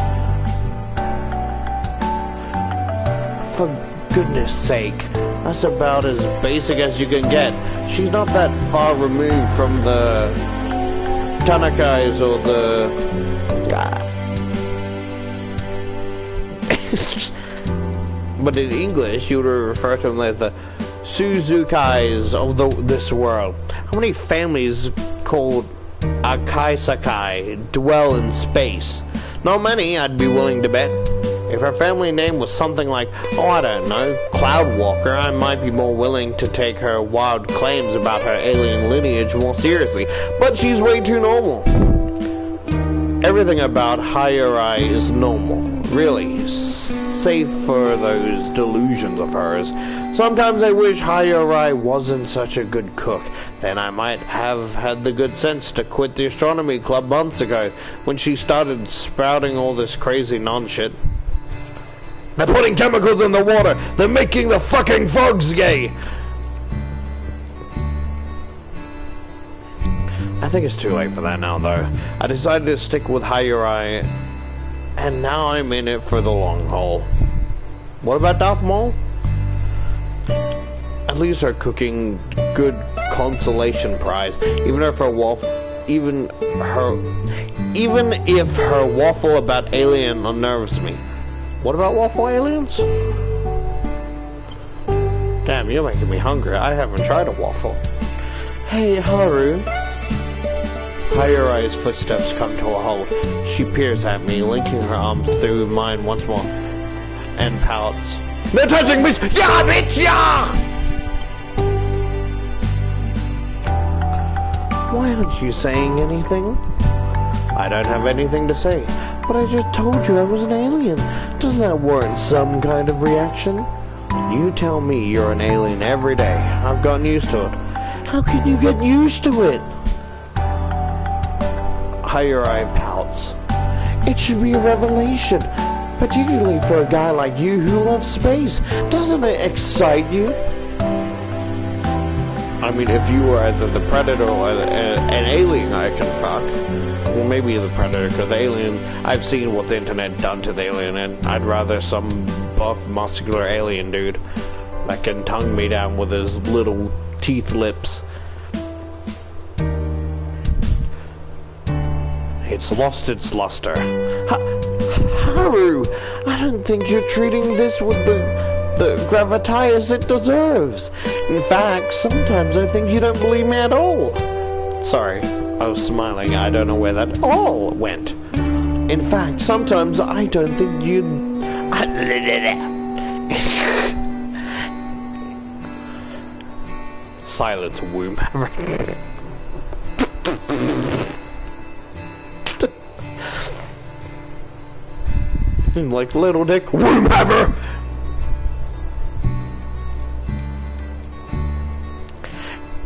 For goodness sake, that's about as basic as you can get. She's not that far removed from the Tanakais or the... But in English, you would refer to them as the Suzukais of this world. How many families called Akai Sakai dwell in space? Not many, I'd be willing to bet. If her family name was something like, oh, I don't know, Cloudwalker, I might be more willing to take her wild claims about her alien lineage more seriously. But she's way too normal. Everything about Higher Eye is normal, really, save for those delusions of hers. Sometimes I wish Higher Eye wasn't such a good cook. Then I might have had the good sense to quit the astronomy club months ago, when she started spouting all this crazy non-shit. They're putting chemicals in the water! They're making the fucking frogs gay! I think it's too late for that now, though. I decided to stick with Higher Eye, and now I'm in it for the long haul. What about Darth Maul? At least her cooking good consolation prize. Even if her waffle about alien unnerves me. What about waffle aliens? Damn, you're making me hungry. I haven't tried a waffle. Hey, Haru. Higher Eye's footsteps come to a halt. She peers at me, linking her arms through mine once more, and pouts. No touching, bitch! Yeah, bitch! Yeah! Why aren't you saying anything? I don't have anything to say, but I just told you I was an alien. Doesn't that warrant some kind of reaction? You tell me you're an alien every day. I've gotten used to it. How can you get used to it? Higher Eye pouts. It should be a revelation, particularly for a guy like you who loves space. Doesn't it excite you? I mean, if you were either the Predator or an alien I can fuck. Well, maybe the Predator, because the alien, I've seen what the internet done to the alien, and I'd rather some buff, muscular alien dude that can tongue me down with his little teeth lips. It's lost its luster. Haru, I don't think you're treating this with the gravitas it deserves. In fact, sometimes I think you don't believe me at all. Sorry, I was smiling. I don't know where that all went. In fact, sometimes I don't think you'd... Silence, womb. Like little dick, womb hammer.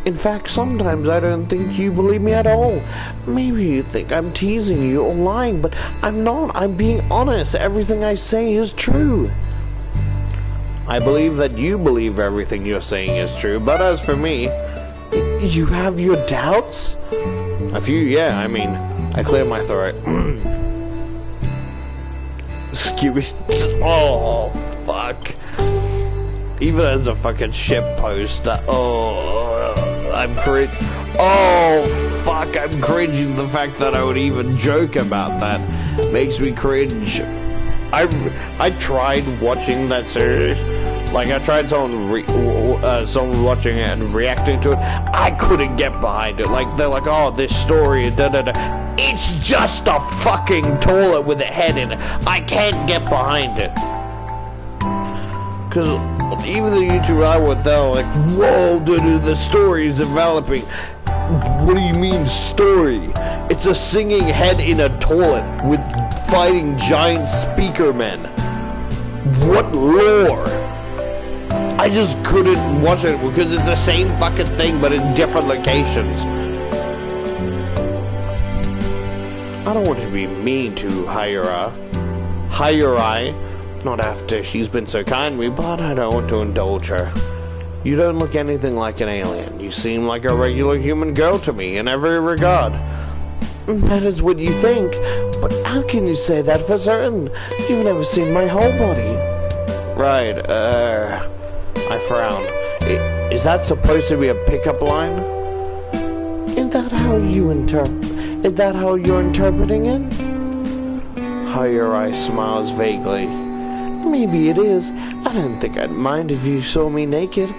In fact, sometimes I don't think you believe me at all. Maybe you think I'm teasing you or lying, but I'm not. I'm being honest. Everything I say is true. I believe that you believe everything you're saying is true, but as for me, you have your doubts? A few, yeah, I mean, I clear my throat. Excuse me. Oh, fuck. Even as a fucking shit post, I'm cringe. Oh, fuck, I'm cringing. The fact that I would even joke about that makes me cringe. I tried watching that series. Like, I tried someone watching it and reacting to it. I couldn't get behind it. Like, they're like, oh, this story, da-da-da. It's just a fucking toilet with a head in it. I can't get behind it. Because even the YouTuber I would, they're like, whoa, dude, the story is developing. What do you mean, story? It's a singing head in a toilet with fighting giant speaker men. What lore? I just couldn't watch it because it's the same fucking thing but in different locations. I don't want to be mean to Hayuri, not after she's been so kind to me, but I don't want to indulge her. You don't look anything like an alien. You seem like a regular human girl to me in every regard. That is what you think, but how can you say that for certain? You've never seen my whole body. Right, I frown. Is that supposed to be a pickup line? Is that how you're interpreting it? Hayuri smiles vaguely. Maybe it is. I don't think I'd mind if you saw me naked.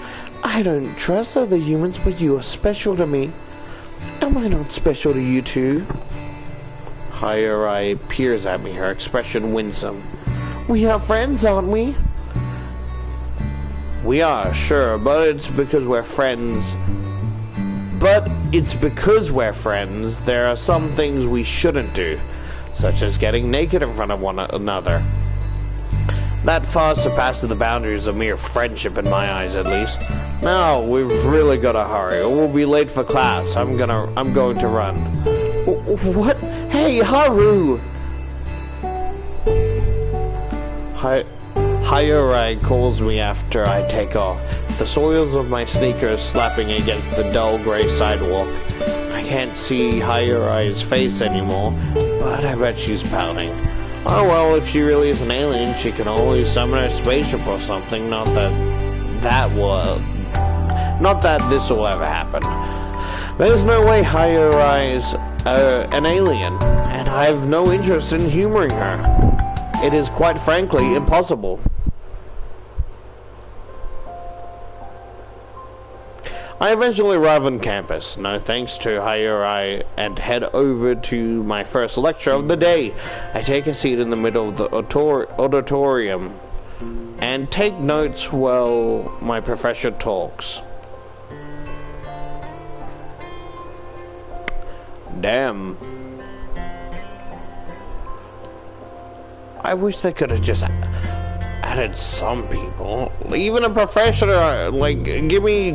I don't trust other humans, but you are special to me. Am I not special to you too? Hayuri peers at me, her expression winsome. We are friends, aren't we? We are, sure, but it's because we're friends. There are some things we shouldn't do, such as getting naked in front of one another. That far surpasses the boundaries of mere friendship in my eyes, at least. Now, we've really got to hurry, or we'll be late for class. I'm going to run. What? Hey, Haru! Hayuri calls me after I take off, the soles of my sneakers slapping against the dull gray sidewalk. I can't see Hayuri's face anymore, but I bet she's pouting. Oh well, if she really is an alien, she can always summon a spaceship or something. Not that this will ever happen. There's no way Hayuri's an alien, and I have no interest in humoring her. It is quite frankly impossible. I eventually arrive on campus, no thanks to Hayuri, and head over to my first lecture of the day. I take a seat in the middle of the auditorium and take notes while my professor talks. Damn. I wish they could have just added some people. Even a professor, like, give me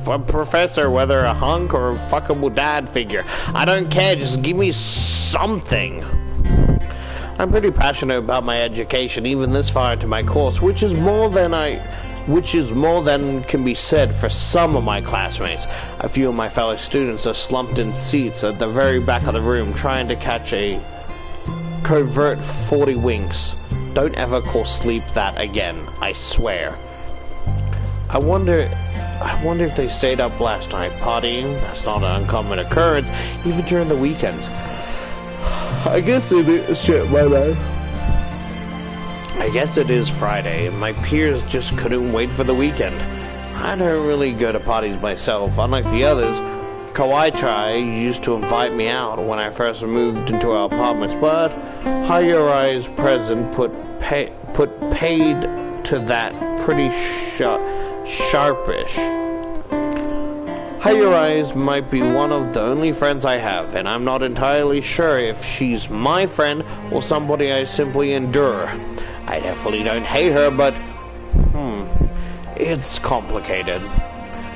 a professor, whether a hunk or a fuckable dad figure. I don't care, just give me something. I'm pretty passionate about my education, even this far into my course, which is more than can be said for some of my classmates. A few of my fellow students are slumped in seats at the very back of the room, trying to catch a covert 40 winks. Don't ever call sleep that again, I swear. I wonder I wonder if they stayed up last night partying. That's not an uncommon occurrence, even during the weekends. I guess it is. Shit, my bad. I guess it is Friday, and my peers just couldn't wait for the weekend. I don't really go to parties myself, unlike the others. Kawaii used to invite me out when I first moved into our apartments, but higher-rise present put paid to that pretty sharpish. Higher-rise might be one of the only friends I have, and I'm not entirely sure if she's my friend or somebody I simply endure. I definitely don't hate her, but it's complicated.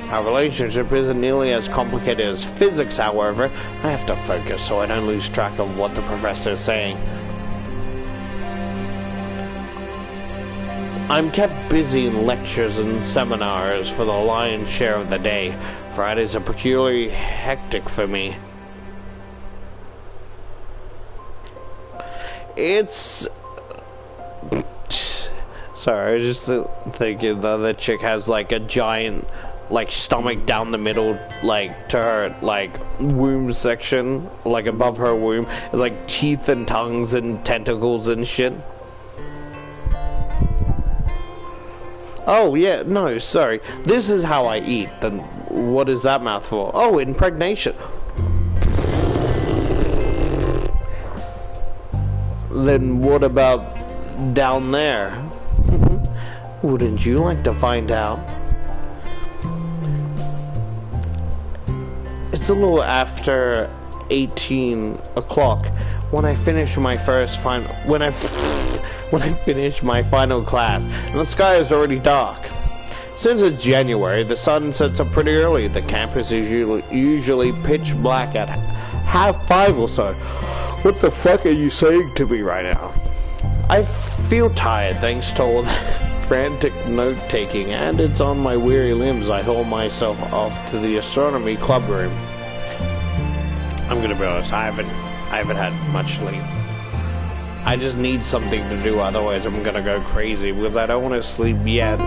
Our relationship isn't nearly as complicated as physics, however. I have to focus so I don't lose track of what the professor is saying. I'm kept busy in lectures and seminars for the lion's share of the day. Fridays are peculiarly hectic for me. It's... Sorry, I was just thinking the other chick has like a giant like stomach down the middle, like to her like womb section, like above her womb, like teeth and tongues and tentacles and shit. Oh yeah, no, sorry. This is how I eat. Then what is that mouthful? Oh, impregnation. Then what about down there? Wouldn't you like to find out? It's a little after 18 o'clock when I finish my finish my final class, and the sky is already dark. Since it's January, the sun sets up pretty early. The campus is usually pitch black at 5:30 or so. What the fuck are you saying to me right now? I feel tired thanks to all that frantic note-taking, and it's on my weary limbs I haul myself off to the astronomy club room. I'm gonna be honest, I haven't had much sleep. I just need something to do, otherwise I'm gonna go crazy, because I don't want to sleep yet.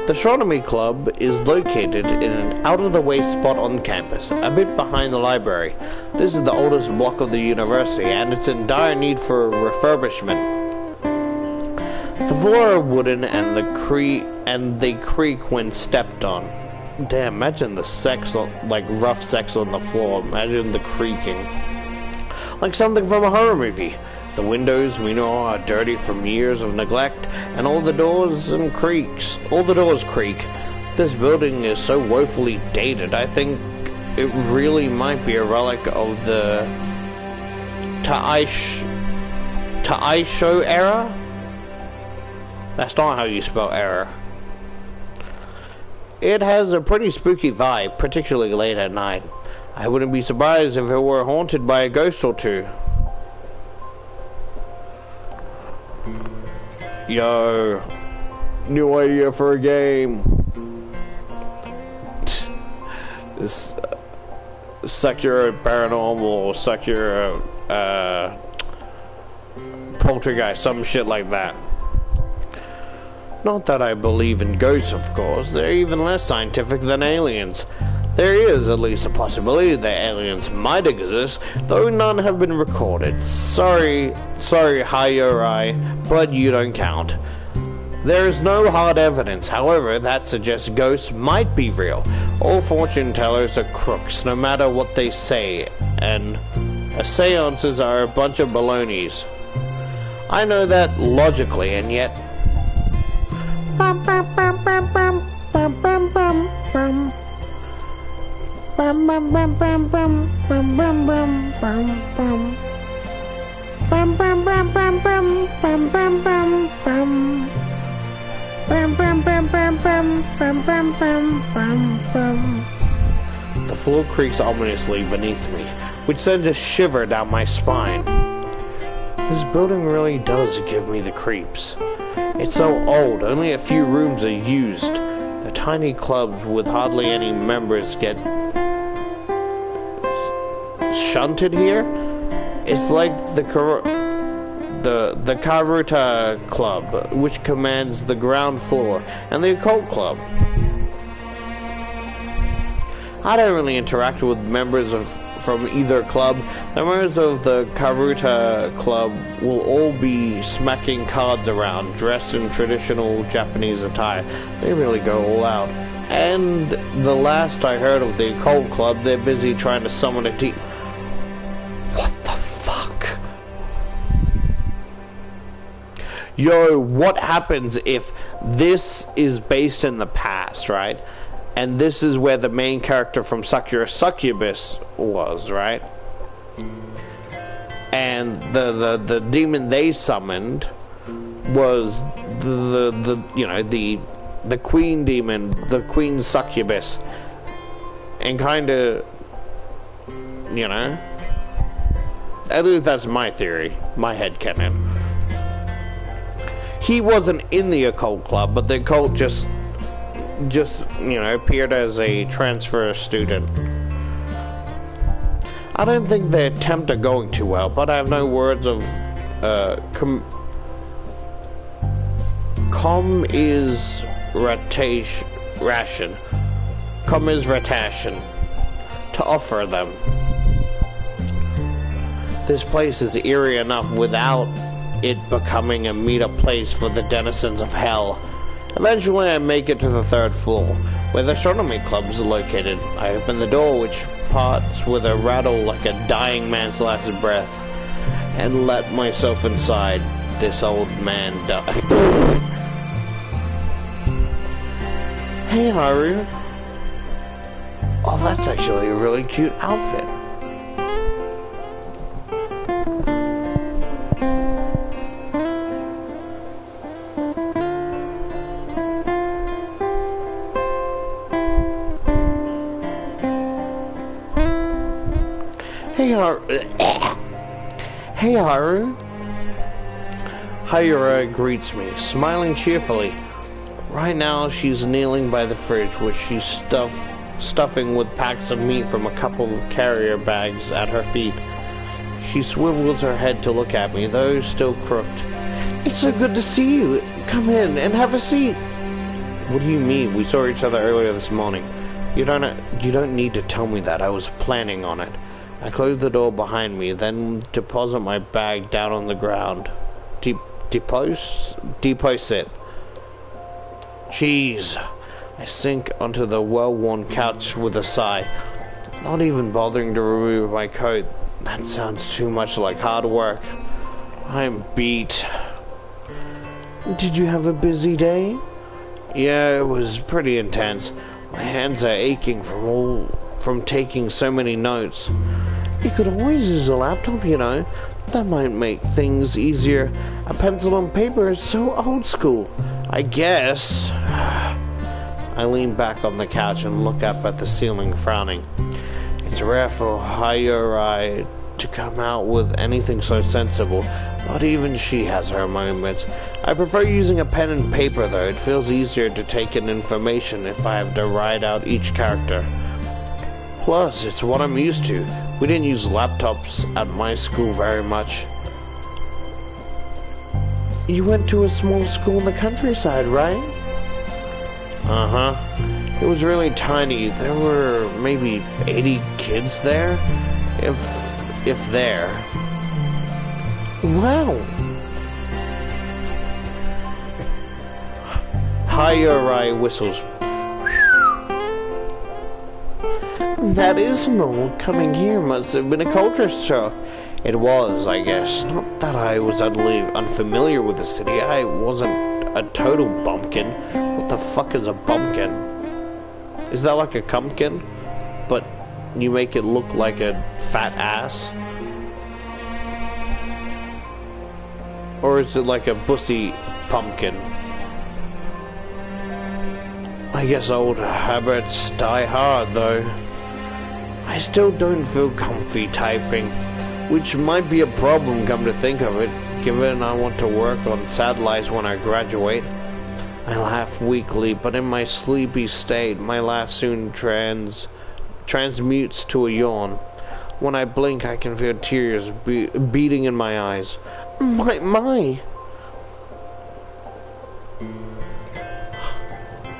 The astronomy club is located in an out-of-the-way spot on campus, a bit behind the library. This is the oldest block of the university, and it's in dire need for refurbishment. The floor are wooden, and they creak when stepped on. Damn, imagine the rough sex on the floor. Imagine the creaking. Like something from a horror movie. The windows, we know, are dirty from years of neglect, and all the doors creak. This building is so woefully dated, I think it really might be a relic of the Taisho era? That's not how you spell error. It has a pretty spooky vibe, particularly late at night. I wouldn't be surprised if it were haunted by a ghost or two. Yo, new idea for a game. This Sakura Paranormal, Sakura Poltergeist, some shit like that. Not that I believe in ghosts, of course. They're even less scientific than aliens. There is at least a possibility that aliens might exist, though none have been recorded. Sorry, Hayurai, but you don't count. There is no hard evidence, however, that suggests ghosts might be real. All fortune tellers are crooks, no matter what they say, and seances are a bunch of balonies. I know that logically, and yet... The floor creaks ominously beneath me, which sends a shiver down my spine. This building really does give me the creeps. It's so old, only a few rooms are used. The tiny clubs with hardly any members get shunted here. It's like the Karuta Club, which commands the ground floor, and the Occult Club. I don't really interact with members from either club. The members of the Karuta Club will all be smacking cards around, dressed in traditional Japanese attire. They really go all out. And the last I heard of the Occult Club, they're busy trying to summon a demon. What the fuck? Yo, what happens if this is based in the past, right? And this is where the main character from Sakura Succubus was, right? And the demon they summoned was the queen demon, the queen succubus, and kinda, you know, at least that's my theory, my headcanon. He wasn't in the Occult Club, but the Occult just appeared as a transfer student. I don't think the attempt are going too well, but I have no words of commiseration to offer them. This place is eerie enough without it becoming a meet-up place for the denizens of hell. Eventually I make it to the 3rd floor, where the astronomy club is located. I open the door, which parts with a rattle like a dying man's last breath, and let myself inside. This old man died. Hey Haru. Oh, that's actually a really cute outfit. Hey Haru. Hayura greets me, smiling cheerfully. Right now she's kneeling by the fridge, which she's stuffing with packs of meat from a couple of carrier bags at her feet. She swivels her head to look at me, though still crooked. It's so good to see you. Come in and have a seat. What do you mean? We saw each other earlier this morning. You don't need to tell me that. I was planning on it. I close the door behind me, then deposit my bag down on the ground. Deposit. Jeez. I sink onto the well-worn couch with a sigh, not even bothering to remove my coat. That sounds too much like hard work. I'm beat. Did you have a busy day? Yeah, it was pretty intense. My hands are aching from taking so many notes. You could always use a laptop, you know. That might make things easier. A pencil and paper is so old school. I guess. I lean back on the couch and look up at the ceiling, frowning. It's rare for Hayuri to come out with anything so sensible, but even she has her moments. I prefer using a pen and paper, though. It feels easier to take in information if I have to write out each character. Plus, it's what I'm used to. We didn't use laptops at my school very much. You went to a small school in the countryside, right? Uh-huh. It was really tiny. There were maybe 80 kids there, if there. Wow. Hayuri whistles. That is small. Coming here must have been a culture shock. It was, I guess. Not that I was utterly unfamiliar with the city. I wasn't a total bumpkin. What the fuck is a bumpkin? Is that like a pumpkin? But you make it look like a fat ass? Or is it like a bussy pumpkin? I guess old habits die hard, though. I still don't feel comfy typing, which might be a problem, come to think of it, given I want to work on satellites when I graduate. I laugh weakly, but in my sleepy state, my laugh soon transmutes to a yawn. When I blink, I can feel tears beating in my eyes. My.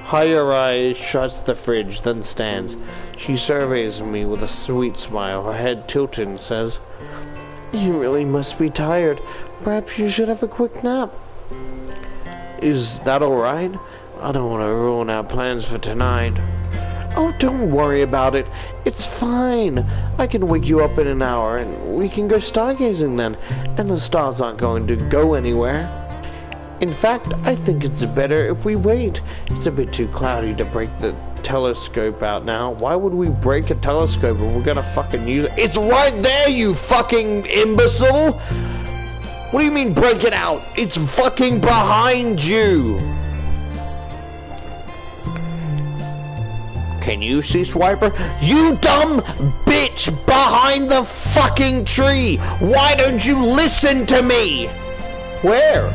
Hayara shuts the fridge, then stands. She surveys me with a sweet smile, her head tilted, and says, "You really must be tired. Perhaps you should have a quick nap." "Is that alright? I don't want to ruin our plans for tonight." "Oh, don't worry about it. It's fine. I can wake you up in an hour, and we can go stargazing then, and the stars aren't going to go anywhere. In fact, I think it's better if we wait. It's a bit too cloudy to break the telescope out now. Why would we break a telescope if we're gonna fucking use it?" "It's right there, you fucking imbecile! What do you mean break it out? It's fucking behind you!" "Can you see, Swiper? You dumb bitch behind the fucking tree! Why don't you listen to me?" "Where?"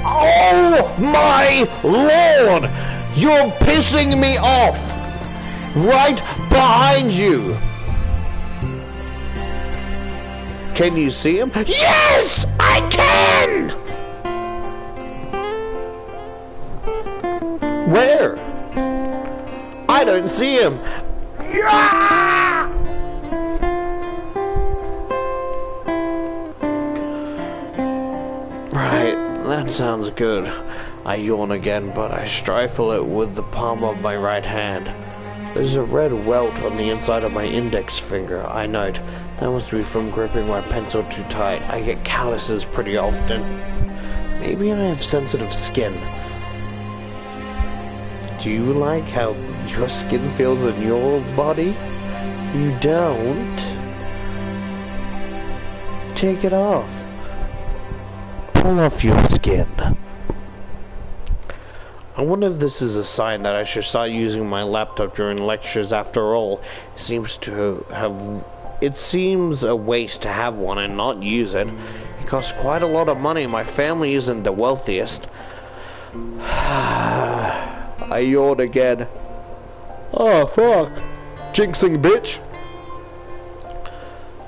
"Oh my lord! You're pissing me off! Right behind you!" "Can you see him?" "Yes! I can!" "Where?" "I don't see him." Yeah! Right, that sounds good. I yawn again, but I stifle it with the palm of my right hand. There's a red welt on the inside of my index finger, I note. That must be from gripping my pencil too tight. I get calluses pretty often. Maybe I have sensitive skin. Do you like how your skin feels in your body? You don't? Take it off. Pull off your skin. I wonder if this is a sign that I should start using my laptop during lectures. After all, it seems a waste to have one and not use it. It costs quite a lot of money. My family isn't the wealthiest. I yawned again. Oh, fuck. Jinxing, bitch.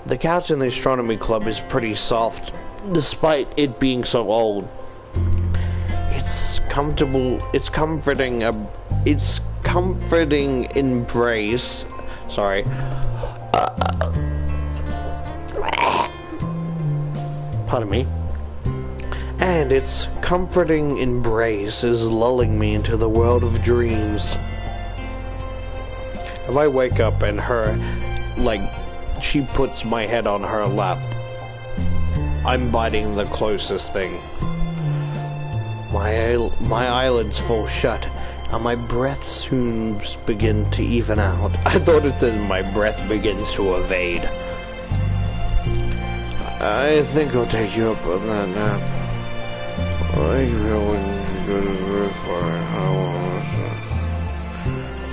The couch in the astronomy club is pretty soft, despite it being so old. It's comfortable. It's comforting embrace. Sorry. Pardon me. And its comforting embrace is lulling me into the world of dreams. If I wake up and she puts my head on her lap, I'm biting the closest thing. My eyelids fall shut, and my breath soon begin to even out. I thought it said my breath begins to evade. I think I'll take you up on that nap.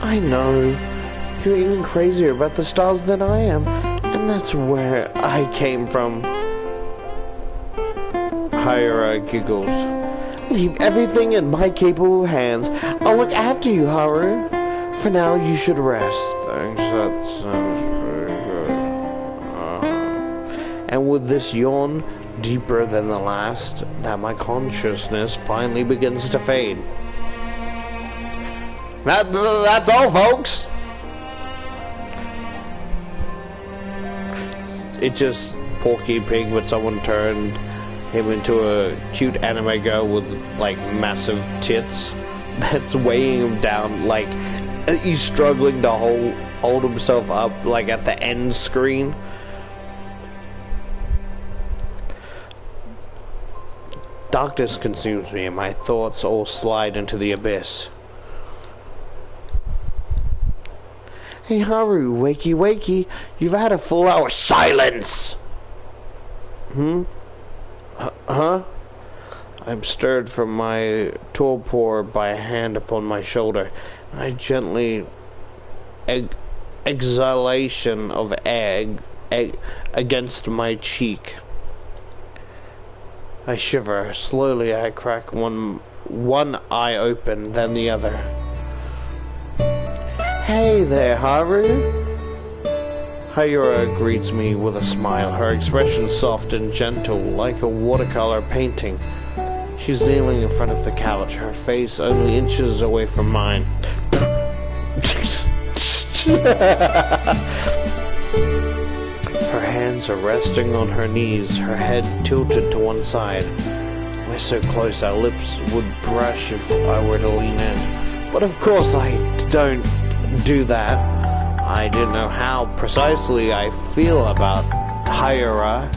I know. You're even crazier about the stars than I am, and that's where I came from. Hayara giggles. Leave everything in my capable hands. I'll look after you, Haru. For now, you should rest. Thanks, that sounds pretty good. And with this yawn, deeper than the last, that my consciousness finally begins to fade. That's all, folks. It's just Porky Pig, but someone turned him into a cute anime girl with like massive tits that's weighing him down, like he's struggling to hold himself up, like at the end screen. Darkness consumes me and my thoughts all slide into the abyss. Hey Haru, wakey wakey, you've had a full hour. Silence! Huh? I'm stirred from my torpor by a hand upon my shoulder. I gently exhalation of egg against my cheek. I shiver. Slowly I crack one eye open, then the other. Hey there, Haru. Hayura greets me with a smile, her expression soft and gentle, like a watercolor painting. She's kneeling in front of the couch, her face only inches away from mine. Her hands are resting on her knees, her head tilted to one side. We're so close our lips would brush if I were to lean in. But of course I don't do that. I didn't know how precisely I feel about Hayurai,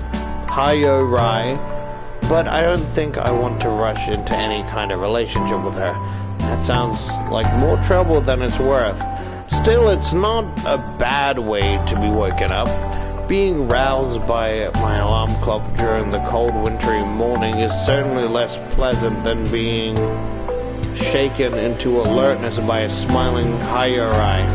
but I don't think I want to rush into any kind of relationship with her. That sounds like more trouble than it's worth. Still, it's not a bad way to be woken up. Being roused by my alarm clock during the cold wintry morning is certainly less pleasant than being shaken into alertness by a smiling Hayurai.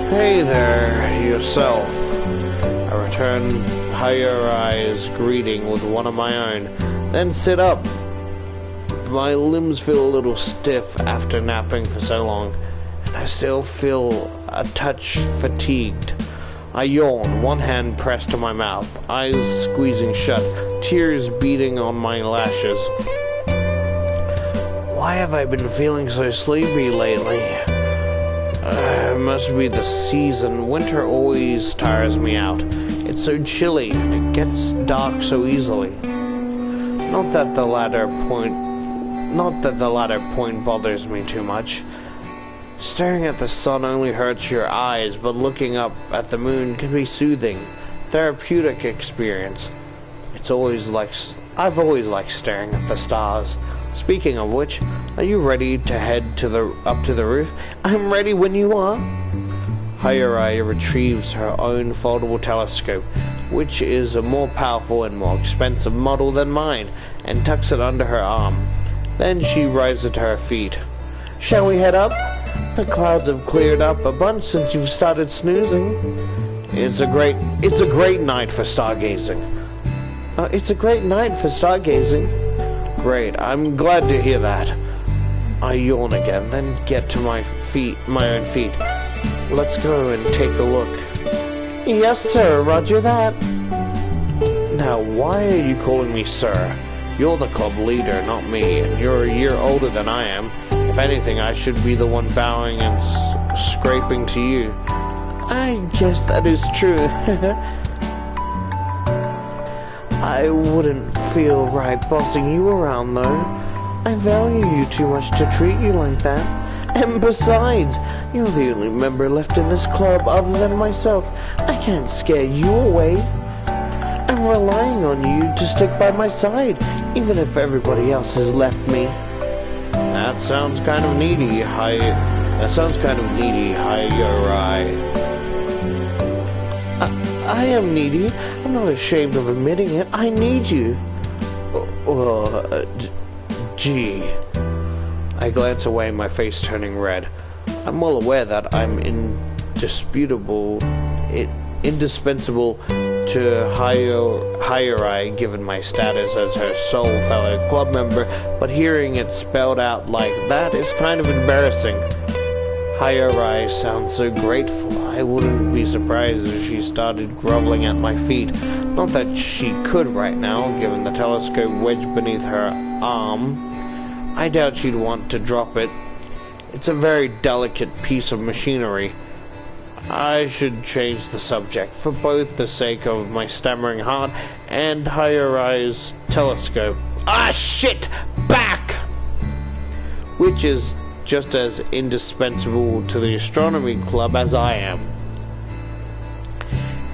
Hey there, yourself. I return Hayurai's greeting with one of my own, then sit up. My limbs feel a little stiff after napping for so long, and I still feel a touch fatigued. I yawn, one hand pressed to my mouth, eyes squeezing shut, tears beating on my lashes. Why have I been feeling so sleepy lately? It must be the season. Winter always tires me out. It's so chilly, and it gets dark so easily. Not that the latter point bothers me too much. Staring at the sun only hurts your eyes, but looking up at the moon can be soothing, therapeutic experience. I've always liked staring at the stars. Speaking of which, are you ready to head up to the roof? I'm ready when you are. Hayurai retrieves her own foldable telescope, which is a more powerful and more expensive model than mine, and tucks it under her arm. Then she rises to her feet. Shall we head up? The clouds have cleared up a bunch since you've started snoozing. It's a great night for stargazing. It's a great night for stargazing. Great, I'm glad to hear that. I yawn again, then get to my own feet. Let's go and take a look. Yes, sir, roger that. Now, why are you calling me sir? You're the club leader, not me, and you're a year older than I am. If anything, I should be the one bowing and scraping to you. I guess that is true. I wouldn't feel right bossing you around, though. I value you too much to treat you like that. And besides, you're the only member left in this club other than myself. I can't scare you away. I'm relying on you to stick by my side, even if everybody else has left me. That sounds kind of needy, Hayurai. I am needy. I'm not ashamed of admitting it. I need you. Gee. I glance away, my face turning red. I'm well aware that I'm indispensable to Hayurai, given my status as her sole fellow club member, but hearing it spelled out like that is kind of embarrassing. Hayurai sounds so grateful. I wouldn't be surprised if she started groveling at my feet. Not that she could right now, given the telescope wedged beneath her arm. I doubt she'd want to drop it. It's a very delicate piece of machinery. I should change the subject, for both the sake of my stammering heart and Hayurai's telescope. Ah, shit! Back! Which is just as indispensable to the astronomy club as I am.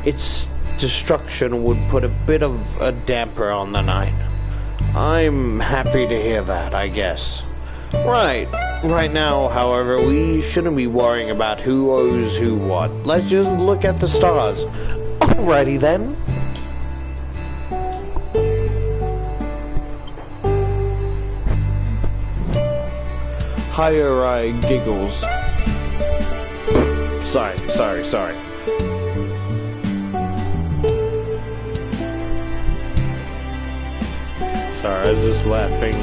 Its destruction would put a bit of a damper on the night. I'm happy to hear that, I guess. Right now, however, we shouldn't be worrying about who owes who what. Let's just look at the stars. Alrighty then. Hayurai giggles. Sorry. Sorry, I was just laughing.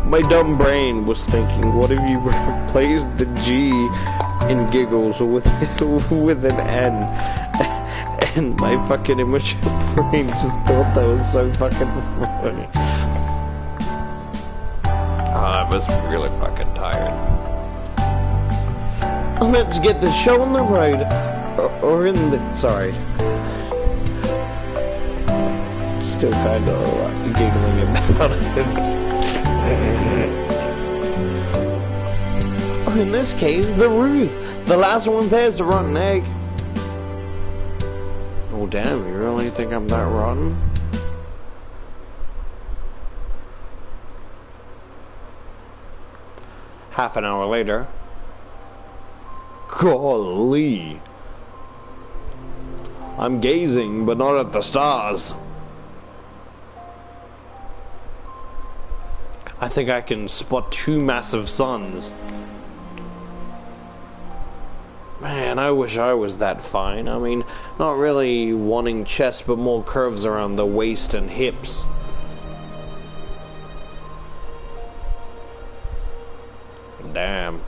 My dumb brain was thinking, what if you replaced the G in giggles with an N? And my fucking immature brain just thought that was so fucking funny. I was really fucking tired. Let's get the show on the road, or in the... Sorry. Still kind of giggling about it. Or in this case, the roof. The last one there's the rotten egg. Oh damn, you really think I'm that rotten? Half an hour later. Golly. I'm gazing, but not at the stars. I think I can spot 2 massive suns. Man, I wish I was that fine. I mean, not really wanting chest, but more curves around the waist and hips. Damn.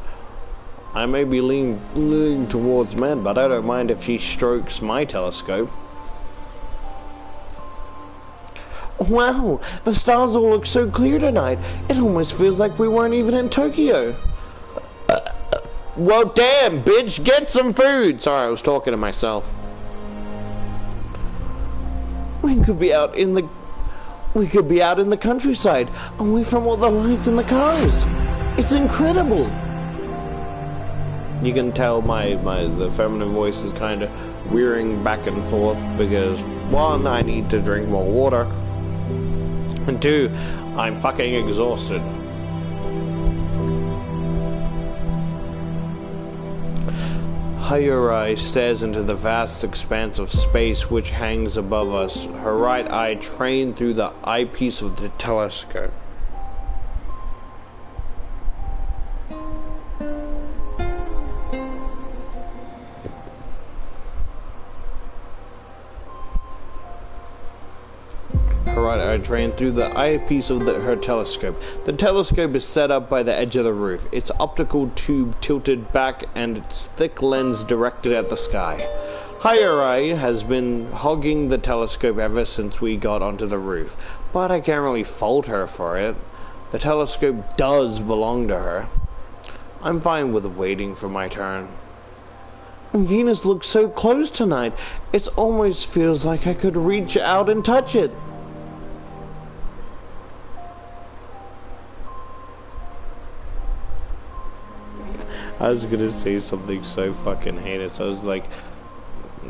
I may be leaning towards men, but I don't mind if she strokes my telescope. Wow, the stars all look so clear tonight. It almost feels like we weren't even in Tokyo. Well, damn, bitch, get some food. Sorry, I was talking to myself. We could be out in the countryside, away from all the lights in the cars. It's incredible. You can tell the feminine voice is kind of veering back and forth because 1, I need to drink more water, and 2, I'm fucking exhausted. Hayuri stares into the vast expanse of space which hangs above us, her right eye trained through the eyepiece of the telescope. Trained through the eyepiece of her telescope. The telescope is set up by the edge of the roof, its optical tube tilted back and its thick lens directed at the sky. Hayuri has been hogging the telescope ever since we got onto the roof, but I can't really fault her for it. The telescope does belong to her. I'm fine with waiting for my turn. Venus looks so close tonight, it almost feels like I could reach out and touch it. I was gonna say something so fucking heinous. I was like,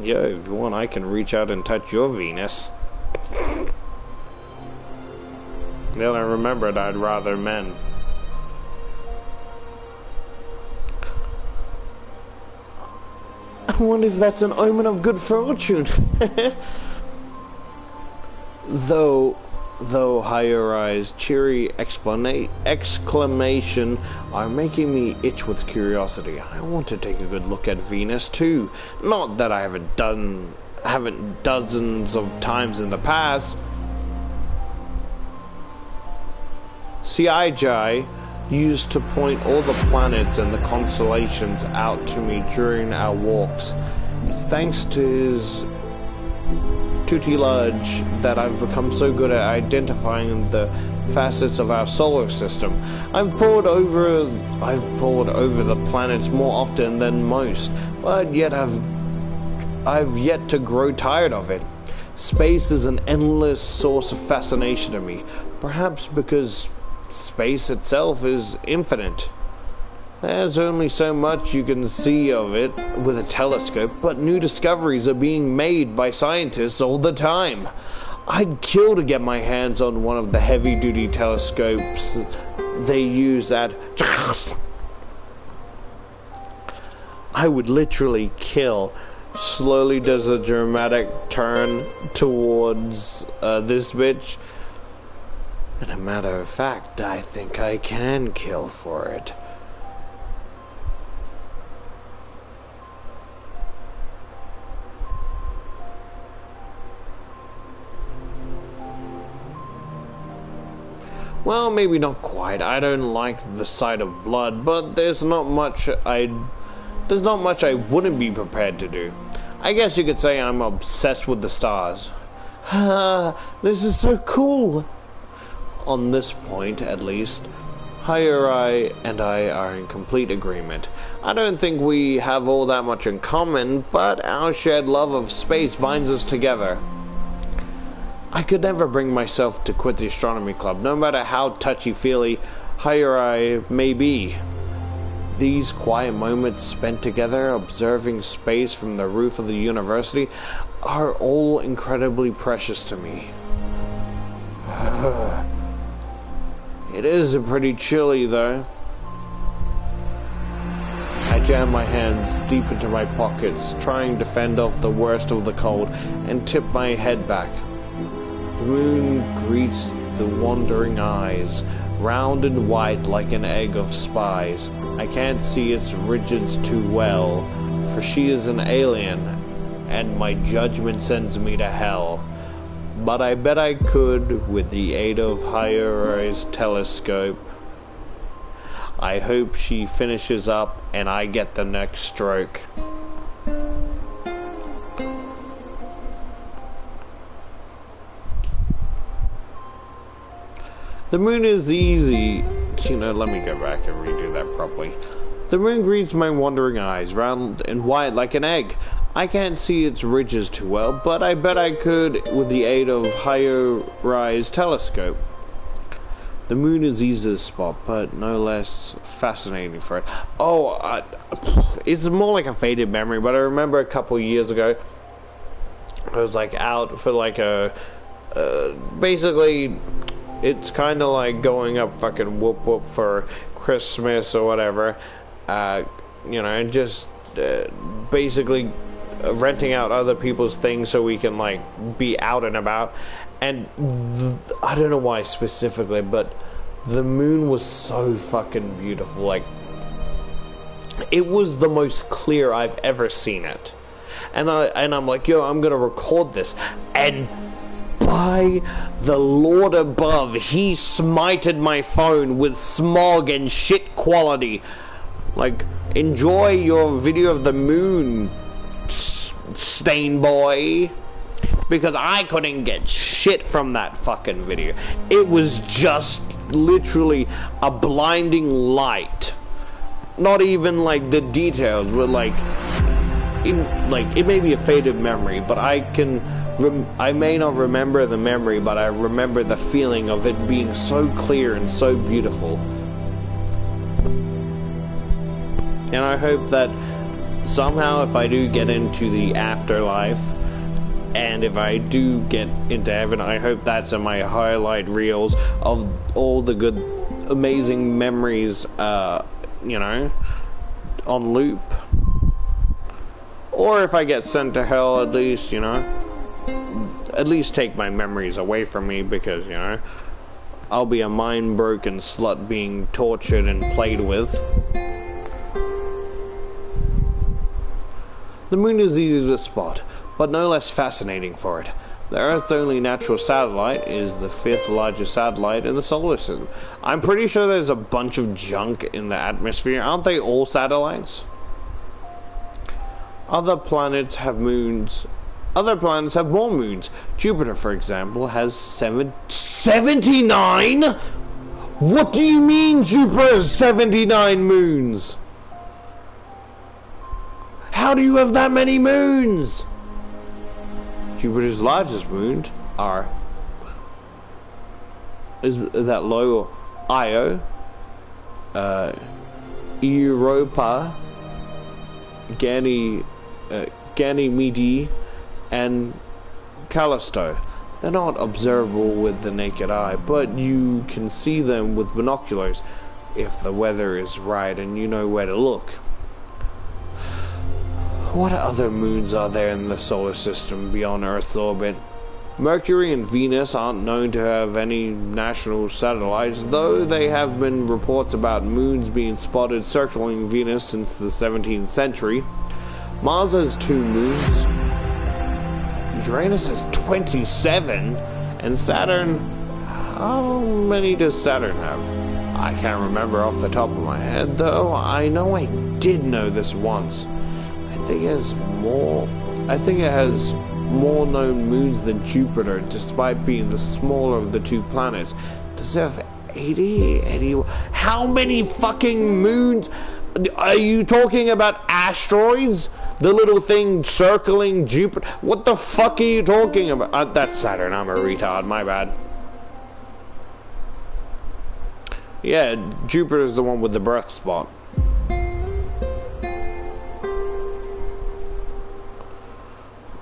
yo, if you want, I can reach out and touch your Venus. Then I remembered I'd rather men. I wonder if that's an omen of good fortune. Though Hayuri's cheery exclamation are making me itch with curiosity. I want to take a good look at Venus too. Not that I haven't dozens of times in the past. Seijai used to point all the planets and the constellations out to me during our walks. It's thanks to his tutelage that I've become so good at identifying the facets of our solar system. I've pored over the planets more often than most, but yet I've yet to grow tired of it. Space is an endless source of fascination to me, perhaps because space itself is infinite. There's only so much you can see of it with a telescope, but new discoveries are being made by scientists all the time. I'd kill to get my hands on one of the heavy-duty telescopes they use at... I would literally kill. Slowly does a dramatic turn towards this bitch. And a matter of fact, I think I can kill for it. Well, maybe not quite. I don't like the sight of blood, but there's not much I wouldn't be prepared to do. I guess you could say I'm obsessed with the stars. This is so cool. On this point, at least, Hyuri and I are in complete agreement. I don't think we have all that much in common, but our shared love of space binds us together. I could never bring myself to quit the astronomy club, no matter how touchy-feely Hyuri may be. These quiet moments spent together observing space from the roof of the university are all incredibly precious to me. It is pretty chilly though. I jam my hands deep into my pockets, trying to fend off the worst of the cold, and tip my head back. The moon greets the wandering eyes, round and white like an egg of spies. I can't see its ridges too well, for she is an alien, and my judgment sends me to hell. But I bet I could with the aid of Hyuri's telescope. I hope she finishes up and I get the next stroke. The moon is easy. Let me go back and redo that properly. The moon greets my wandering eyes, round and white like an egg. I can't see its ridges too well, but I bet I could with the aid of Hyuri's telescope. The moon is easy to spot, but no less fascinating for it. Oh, it's more like a faded memory, but I remember a couple years ago, I was like out for like a, basically, it's kind of like going up fucking whoop whoop for Christmas or whatever, and just basically renting out other people's things so we can like be out and about. And I don't know why specifically, but the moon was so fucking beautiful. Like, it was the most clear I've ever seen it. And I'm like, yo, I'm gonna record this. And by the Lord above, he smited my phone with smog and shit quality. Like, enjoy your video of the moon, Stain Boy. Because I couldn't get shit from that fucking video. It was just literally a blinding light. Not even like the details were like, it may be a faded memory, but I may not remember the memory, but I remember the feeling of it being so clear and so beautiful. And I hope that somehow, if I do get into the afterlife, and if I do get into heaven, I hope that's in my highlight reels of all the good, amazing memories, on loop. Or if I get sent to hell, at least, at least take my memories away from me, because, I'll be a mind-broken slut being tortured and played with. The moon is easy to spot, but no less fascinating for it. The Earth's only natural satellite is the 5th largest satellite in the solar system. I'm pretty sure there's a bunch of junk in the atmosphere. Aren't they all satellites? Other planets have moons. Other planets have more moons. Jupiter, for example, has 79? What do you mean Jupiter has 79 moons? How do you have that many moons? Jupiter's largest moons is that low Io, Europa, Ganymede, and Callisto. They're not observable with the naked eye, but you can see them with binoculars if the weather is right and you know where to look. What other moons are there in the solar system beyond Earth's orbit? Mercury and Venus aren't known to have any national satellites, though there have been reports about moons being spotted circling Venus since the 17th century. Mars has 2 moons. Uranus has 27, and Saturn How many does Saturn have? I can't remember off the top of my head, though. I know I did know this once. I think it has more known moons than Jupiter, despite being the smaller of the two planets. Does it have 80? How many fucking moons? Are you talking about asteroids? The little thing circling Jupiter? What the fuck are you talking about? That's Saturn. I'm a retard. My bad. Yeah, Jupiter's the one with the birth spot.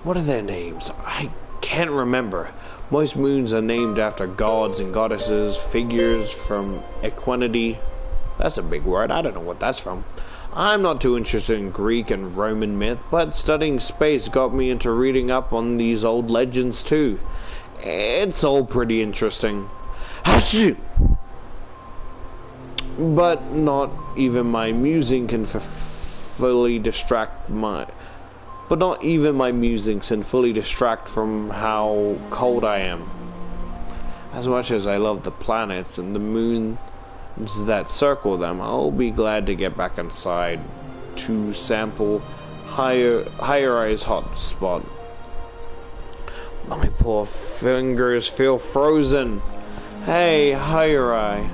What are their names? I can't remember. Most moons are named after gods and goddesses, figures from equinety. That's a big word. I don't know what that's from. I'm not too interested in Greek and Roman myth, but studying space got me into reading up on these old legends too. It's all pretty interesting. But not even my musings can fully distract from how cold I am. As much as I love the planets and the moons that circle them, I'll be glad to get back inside to sample Higher-Eye's hot spot. My poor fingers feel frozen. Hey, Higher-Eye.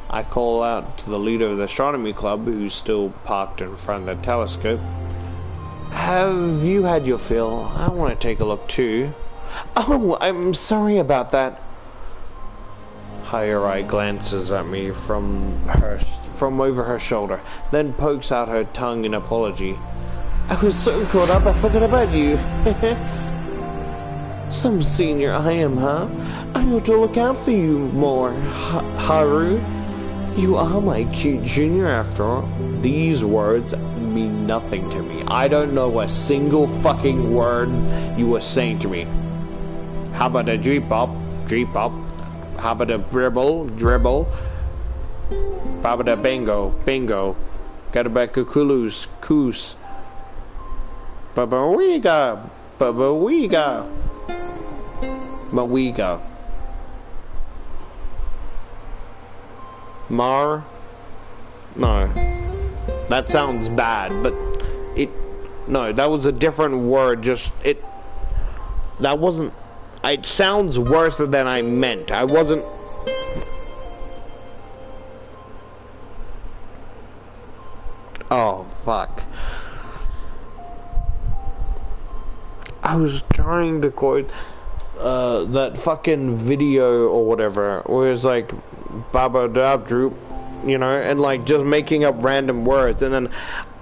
I call out to the leader of the astronomy club, who's still parked in front of the telescope. Have you had your fill? I want to take a look too. Oh, I'm sorry about that. Higher Eye glances at me from over her shoulder, then pokes out her tongue in apology. I was so caught up I forgot about you. Some senior I am, huh? I ought to look out for you more, Haru. You are my cute junior after all. These words mean nothing to me. I don't know a single fucking word you were saying to me. How about a G-pop? How about a dribble? How about a bingo? Got about kukulus, koos. Babawiga. Mawiga. Mar? No. That sounds bad, but no, that was a different word, it sounds worse than I meant. I wasn't... Oh, fuck. I was trying to quote that fucking video or whatever, where it's like Baba Dab Droop, you know, and like just making up random words, and then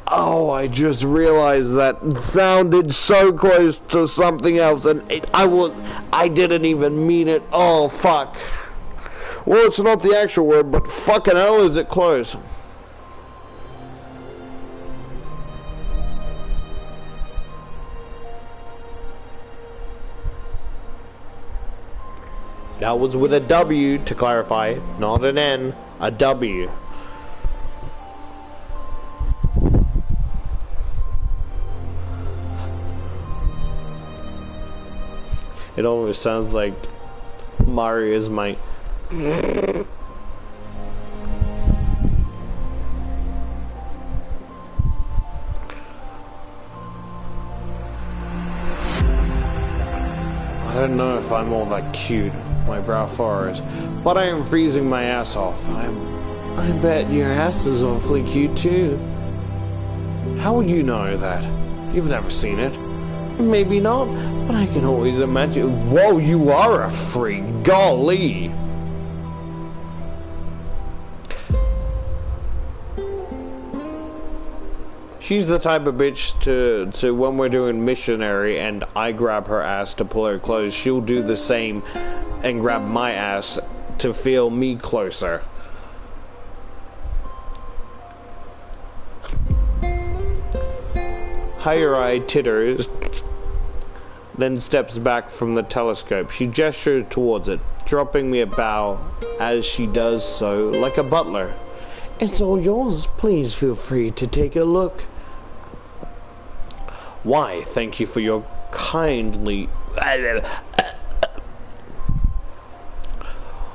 I just realized that it sounded so close to something else, and I didn't even mean it. Oh fuck. Well, it's not the actual word, but fucking hell is it close. That was with a W, to clarify, not an N, a W. It almost sounds like Mario is my... I don't know if I'm all that cute. My brow furrows, but I am freezing my ass off. I bet your ass is awfully cute too. How would you know that? You've never seen it. Maybe not, but I can always imagine. Whoa, you are a freak. Golly. She's the type of bitch to when we're doing missionary and I grab her ass to pull her close, she'll do the same and grab my ass to feel me closer. Higher Eye titters, then steps back from the telescope. She gestures towards it, dropping me a bow as she does so, like a butler. It's all yours. Please feel free to take a look. Why, thank you for your kindly...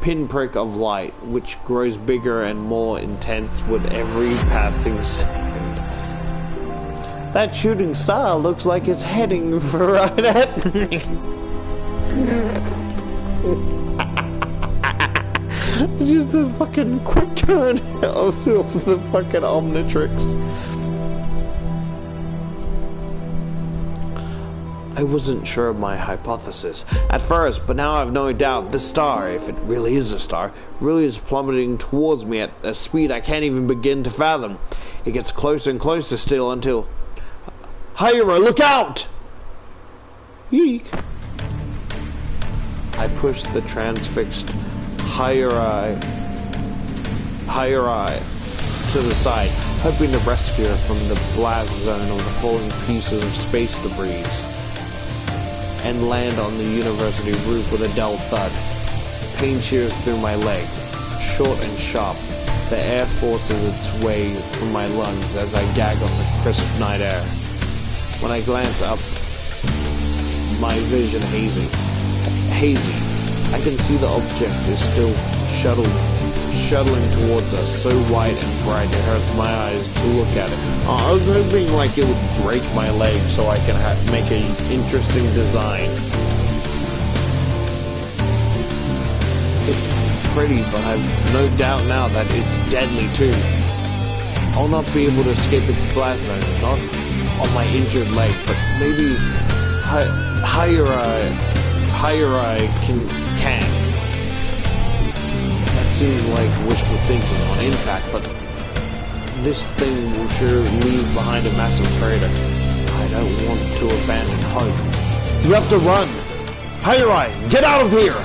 pinprick of light, which grows bigger and more intense with every passing second. That shooting star looks like it's heading right at me. Just the fucking quick turn of the fucking Omnitrix. I wasn't sure of my hypothesis at first, but now I've no doubt the star, if it really is a star, really is plummeting towards me at a speed I can't even begin to fathom. It gets closer and closer still until... Hira, look out! Yeek. I pushed the transfixed Hira to the side, hoping to rescue her from the blast zone of the falling pieces of space debris, and land on the university roof with a dull thud. Pain shears through my leg, short and sharp. The air forces its way from my lungs as I gag on the crisp night air. When I glance up, my vision hazy. I can see the object is still shuttling towards us, so white and bright it hurts my eyes to look at it. I was hoping like it would break my leg so I can make an interesting design. It's pretty, but I've no doubt now that it's deadly too. I'll not be able to escape its blast zone, not on my injured leg, but maybe Hira can. That seems like wishful thinking on impact, but this thing will sure leave behind a massive crater. I don't want to abandon hope. You have to run! Hira, get out of here!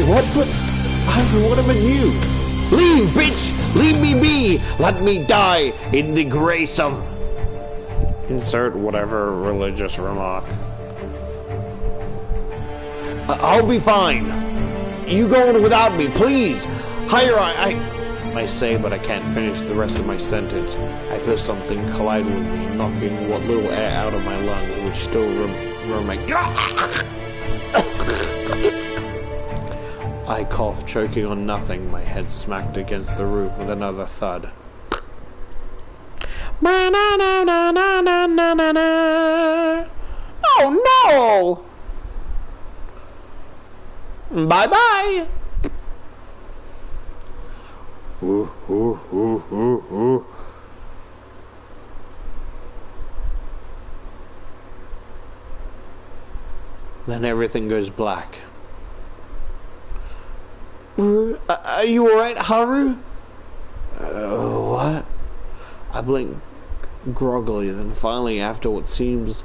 What? But what about you? Leave, bitch! Leave me be! Let me die in the grace of... Insert whatever religious remark. I'll be fine. You go on without me, please. Hira, I say, but I can't finish the rest of my sentence. I feel something collide with me, knocking what little air out of my lungs, which still remain. I cough, choking on nothing. My head smacked against the roof with another thud. Oh no! Bye-bye! Then everything goes black. Are you alright, Haru? What? I blink groggily, then finally, after what seems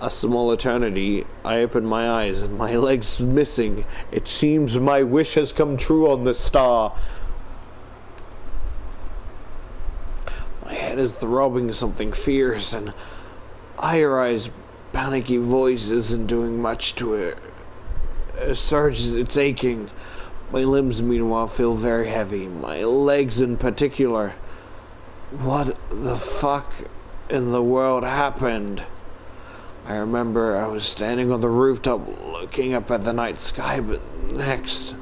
a small eternity, I open my eyes and my leg's missing. It seems my wish has come true on this star. My head is throbbing something fierce, and Hira's panicky voice isn't doing much to it. It surges, it's aching. My limbs, meanwhile, feel very heavy. My legs in particular. What the fuck in the world happened? I remember I was standing on the rooftop looking up at the night sky, but next...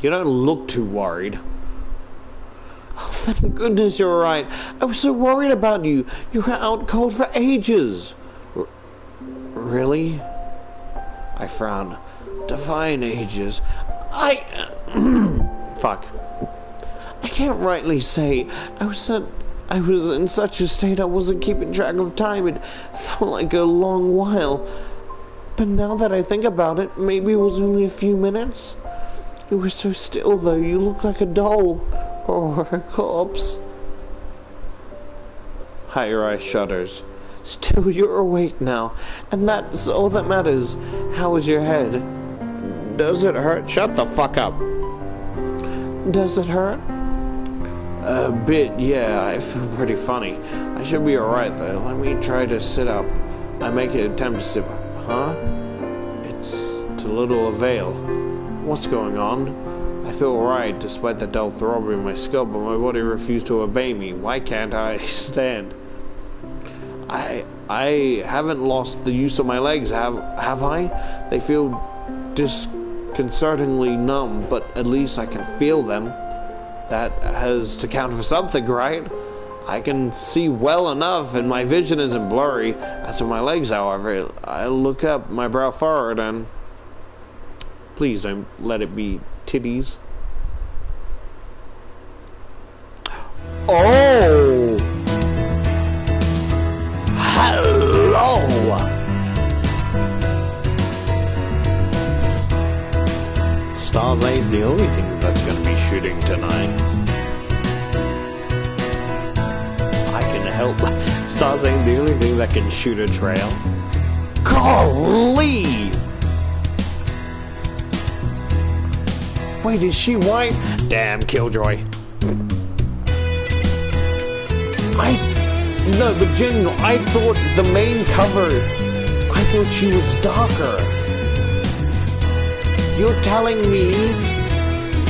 You don't look too worried. Oh, thank goodness you're alright. I was so worried about you. You were out cold for ages. Really? I frowned. Define ages. Fuck. I can't rightly say. I was in such a state I wasn't keeping track of time. It felt like a long while. But now that I think about it, maybe it was only a few minutes. You were so still, though. You look like a doll. Or a corpse. Hira shudders. Still, you're awake now. And that's all that matters. How is your head? Does it hurt? Shut the fuck up. Does it hurt? A bit, yeah. I feel pretty funny. I should be alright, though. Let me try to sit up. I make an attempt to sit up. Huh? It's to little avail. What's going on? I feel alright, despite the dull throbbing in my skull, but my body refused to obey me. Why can't I stand? I haven't lost the use of my legs, have I? They feel disconcertingly numb, but at least I can feel them. That has to count for something, right? I can see well enough, and my vision isn't blurry. As for my legs, however, I look up, my brow forward, and... Please don't let it be titties. Oh! Hello! Stars ain't the only thing that's gonna be shooting tonight. I can help. Stars ain't the only thing that can shoot a trail. Golly! Wait, is she white? Damn, Killjoy. No, but Jen, I thought the main cover, I thought she was darker. You're telling me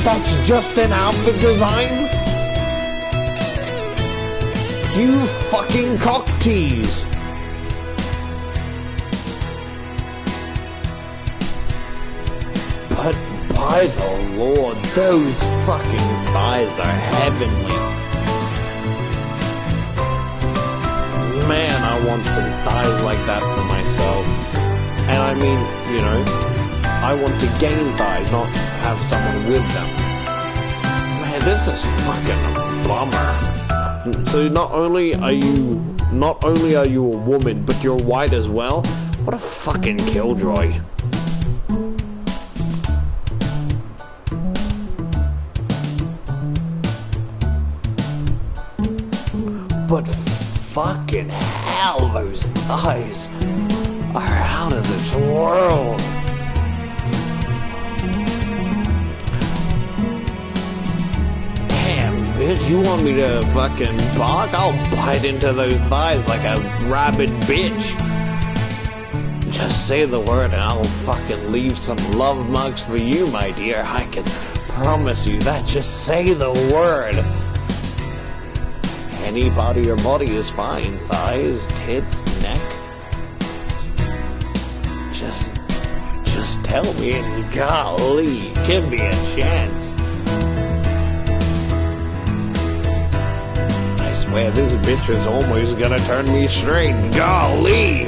that's just an outfit design? You fucking cock tease. But by the Lord, those fucking thighs are heavenly. Man, I want some thighs like that for myself. And I mean, you know, I want to gain thighs, not have someone with them. Man, this is fucking a bummer. So not only are you a woman, but you're white as well? What a fucking killjoy. But fucking hell, those thighs are out of this world. Damn, bitch, you want me to fucking bark? I'll bite into those thighs like a rabid bitch. Just say the word and I'll fucking leave some love marks for you, my dear. I can promise you that. Just say the word. Any body or body is fine. Thighs, tits, neck. Just tell me and golly, give me a chance. I swear this bitch is almost gonna turn me straight. Golly!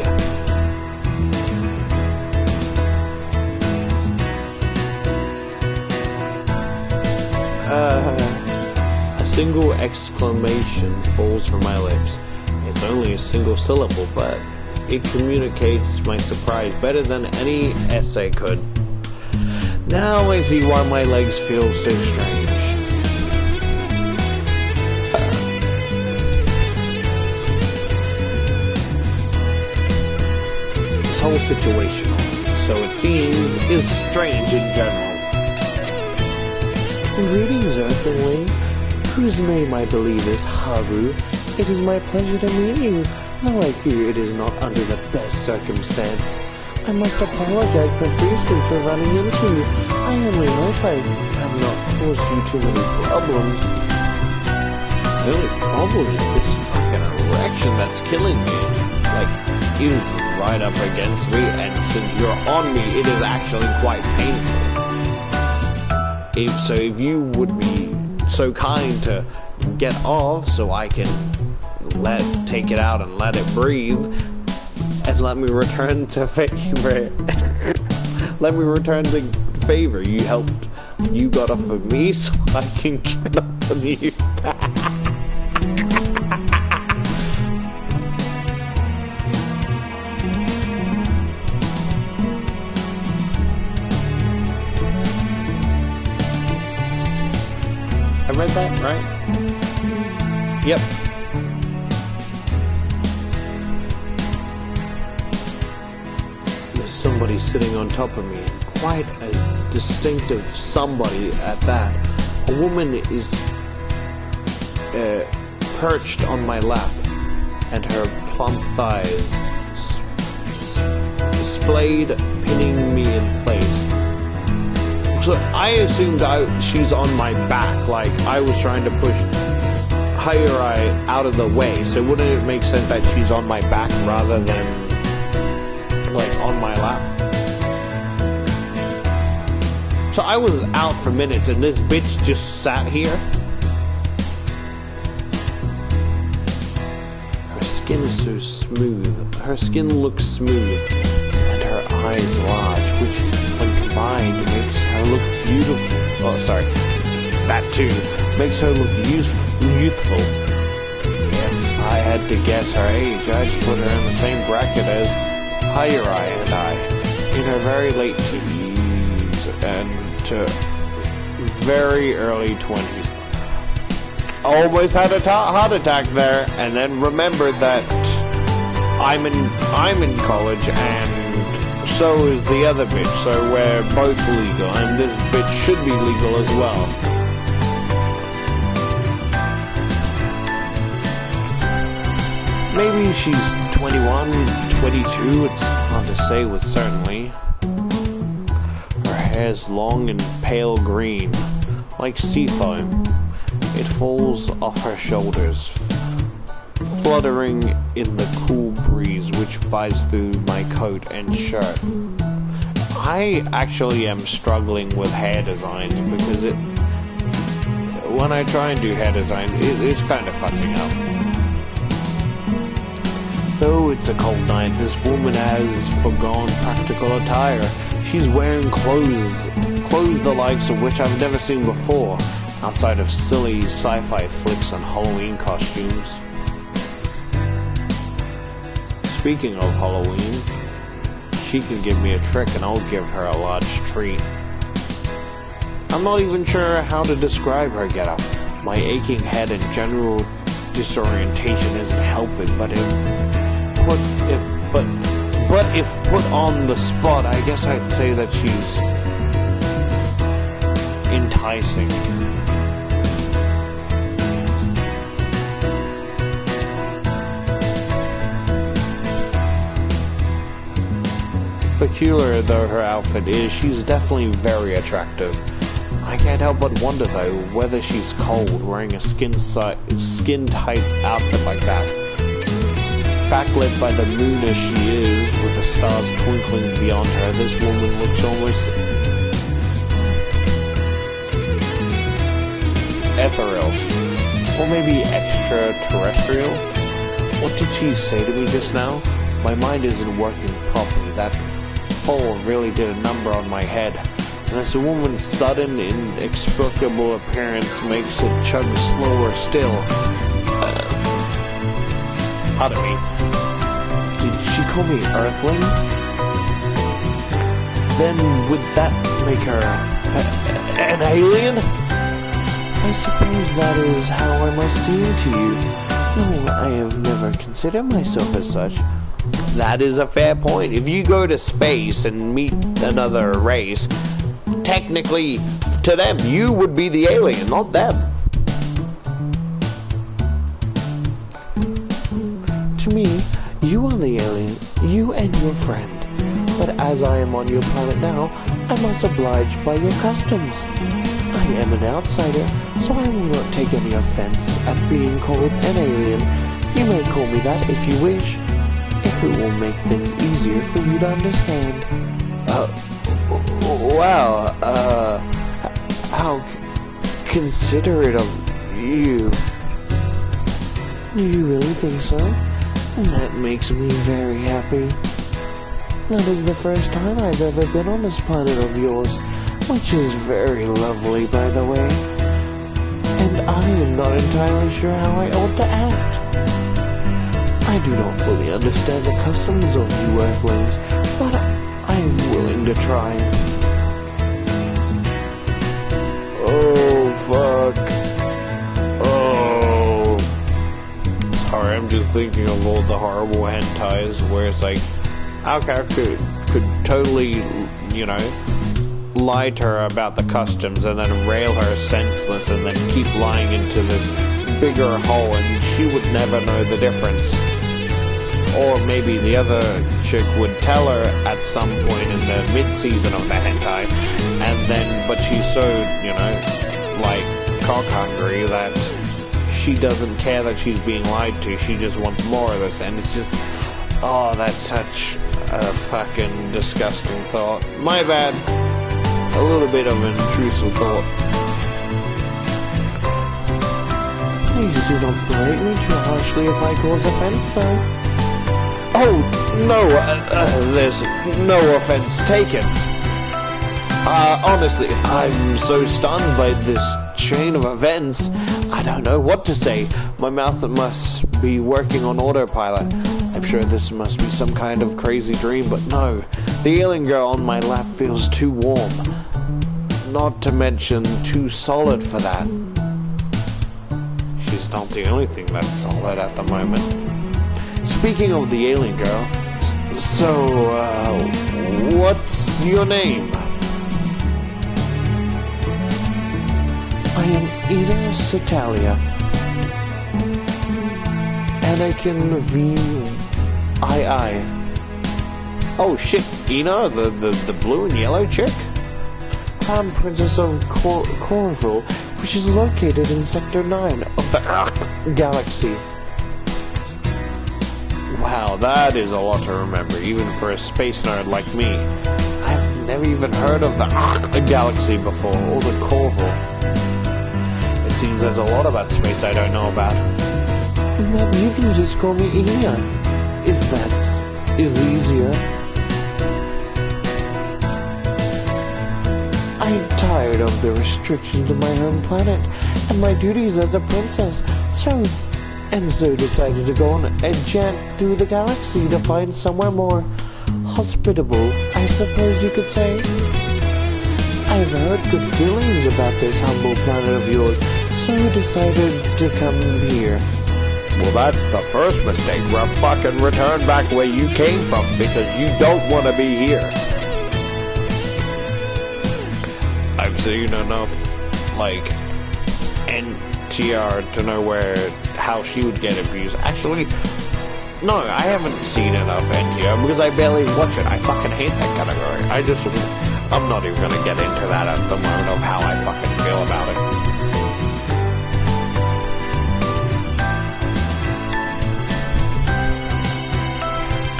A single exclamation falls from my lips. It's only a single syllable, but it communicates my surprise better than any essay could. Now I see why my legs feel so strange. This whole situation, so it seems, is strange in general. Greetings, Earthling, whose name I believe is Haru. It is my pleasure to meet you, though I fear it is not under the best circumstance. I must apologize profusely for running into you. I only hope I have not caused you too many problems. The only problem is this fucking erection that's killing me. Like, you're right up against me, and since you're on me, it is actually quite painful. If you would be so kind to get off so I can take it out and let it breathe, and let me return to favor. Let me return the favor you got off of me so I can get off of you. I read that right? Yep. There's somebody sitting on top of me. Quite a distinctive somebody at that. A woman is perched on my lap, and her plump thighs displayed, pinning me in place. So I assumed she's on my back, like I was trying to push Hayurai out of the way. So wouldn't it make sense that she's on my back rather than like on my lap? So I was out for minutes and this bitch just sat here. Her skin is so smooth. Her skin looks smooth. And her eyes large, which when combined makes her look beautiful. Oh, sorry. That too. Makes her look youthful. If I had to guess her age, I'd put her in the same bracket as Hayuri and I. In her very late teens and to very early 20s. Almost had a heart attack there, and then remembered that I'm in college, and so is the other bitch. So we're both legal, and this bitch should be legal as well. Maybe she's 21, 22. It's hard to say with certainty. Her hair's long and pale green, like sea foam. It falls off her shoulders, fluttering in the cool breeze which bites through my coat and shirt. I actually am struggling with hair designs because when I try and do hair design, it's kind of fucking up. Though it's a cold night, this woman has forgone practical attire. She's wearing clothes the likes of which I've never seen before, outside of silly sci-fi flicks and Halloween costumes. Speaking of Halloween, she can give me a trick and I'll give her a large treat. I'm not even sure how to describe her getup. My aching head and general disorientation isn't helping, but if put on the spot, I guess I'd say that she's enticing. Peculiar though her outfit is, she's definitely very attractive. I can't help but wonder though whether she's cold wearing a skin-tight outfit like that. Backlit by the moon as she is, with the stars twinkling beyond her, this woman looks almost ethereal, or maybe extraterrestrial. What did she say to me just now? My mind isn't working properly. That fall really did a number on my head. And this woman's sudden, inexplicable appearance makes it chug slower still. Pardon me. Did she call me Earthling? Then would that make her an alien? I suppose that is how I must seem to you, though I have never considered myself as such. That is a fair point. If you go to space and meet another race, technically, to them, you would be the alien, not them. To me, you are the alien, you and your friend. But as I am on your planet now, I must oblige by your customs. I am an outsider, so I will not take any offense at being called an alien. You may call me that if you wish, if it will make things easier for you to understand. Wow, how considerate of you. Do you really think so? That makes me very happy. That is the first time I've ever been on this planet of yours, which is very lovely, by the way. And I am not entirely sure how I ought to act. I do not fully understand the customs of you Earthlings, but I am willing to try. Oh, fuck. Oh. Sorry, I'm just thinking of all the horrible hentais where it's like, our character could totally, you know, lie to her about the customs and then rail her senseless and then keep lying into this bigger hole and she would never know the difference. Or maybe the other chick would tell her at some point in the mid-season of the hentai, and then, but she's so, you know, like, cock-hungry that she doesn't care that she's being lied to, she just wants more of this, and it's just, oh, that's such a fucking disgusting thought. My bad. a little bit of an intrusive thought. Please do not berate me too harshly if I cause offense, though. Oh, no, there's no offense taken. Honestly, I'm so stunned by this chain of events. I don't know what to say. My mouth must be working on autopilot. I'm sure this must be some kind of crazy dream, but no. The alien girl on my lap feels too warm. Not to mention too solid for that. She's not the only thing that's solid at the moment. Speaking of the alien girl, so, what's your name? I am Ina Satalia. Anakin V.I.I. Oh shit, Ina, the blue and yellow chick? Crown Princess of Corville, which is located in Sector 9 of the galaxy. Wow, that is a lot to remember, even for a space nerd like me. I've never even heard of the galaxy before, or the Corville. It seems there's a lot about space I don't know about. But you can just call me Ina, if that's is easier. I'm tired of the restrictions of my home planet and my duties as a princess, so decided to go on a jaunt through the galaxy to find somewhere more hospitable, I suppose you could say. I've heard good feelings about this humble planet of yours, so decided to come here. Well, that's the first mistake, bro. Fucking return back where you came from, because you don't want to be here. I've seen enough, like, NTR to know how she would get abused. Actually, no, I haven't seen enough NTR, because I barely watch it. I fucking hate that category. I'm not even gonna get into that at the moment of how I fucking feel about it.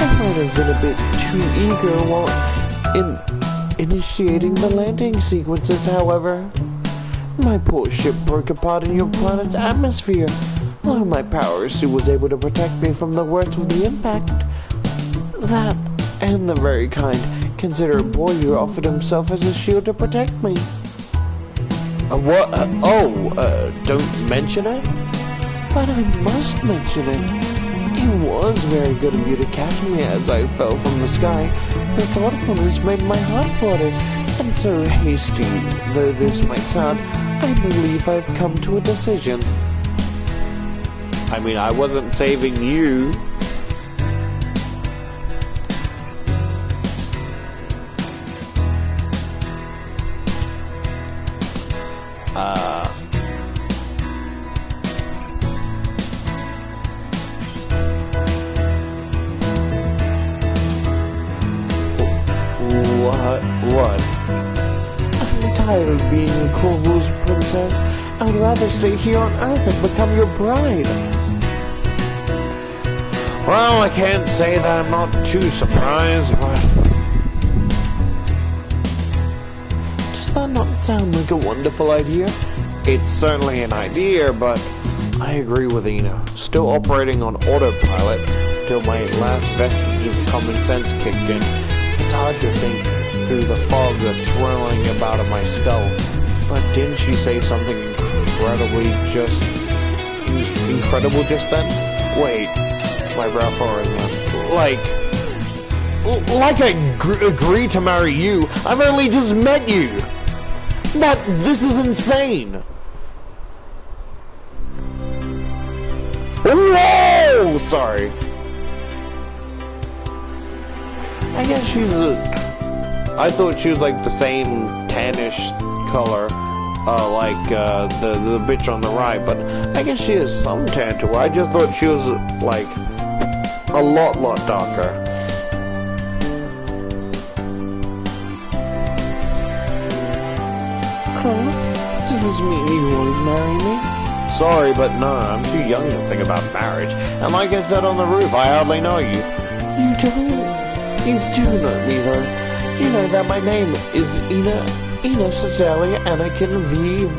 I might have been a bit too eager while initiating the landing sequences, however. My poor ship broke apart in your planet's atmosphere. Although my power suit was able to protect me from the worst of the impact. That, and the very kind, considerate boy who offered himself as a shield to protect me. What? Don't mention it? But I must mention it. It was very good of you to catch me as I fell from the sky. Your thoughtfulness made my heart flutter, and so hasty though this might sound, I believe I've come to a decision. I mean, I wasn't saving you. What? I'm tired of being Corville's princess. I'd rather stay here on Earth and become your bride. Well, I can't say that I'm not too surprised, but... Does that not sound like a wonderful idea? It's certainly an idea, but I agree with Ina. Still operating on autopilot till my last vestige of common sense kicked in. It's hard to think through the fog that's swirling about in my skull. But didn't she say something incredible just then? Wait, my brow furrowed. Like I agree to marry you. I've only just met you. This is insane. Whoa! Sorry. I guess I thought she was like the same tannish color, like the bitch on the right, but I guess she has some tan to her. I just thought she was like a lot darker. Huh? Does this mean you won't marry me? Sorry, but no, I'm too young to think about marriage. And like I said on the roof, I hardly know you. You don't? You do know me, though. You know that my name is Ina Ina Cecilia Anakin VII,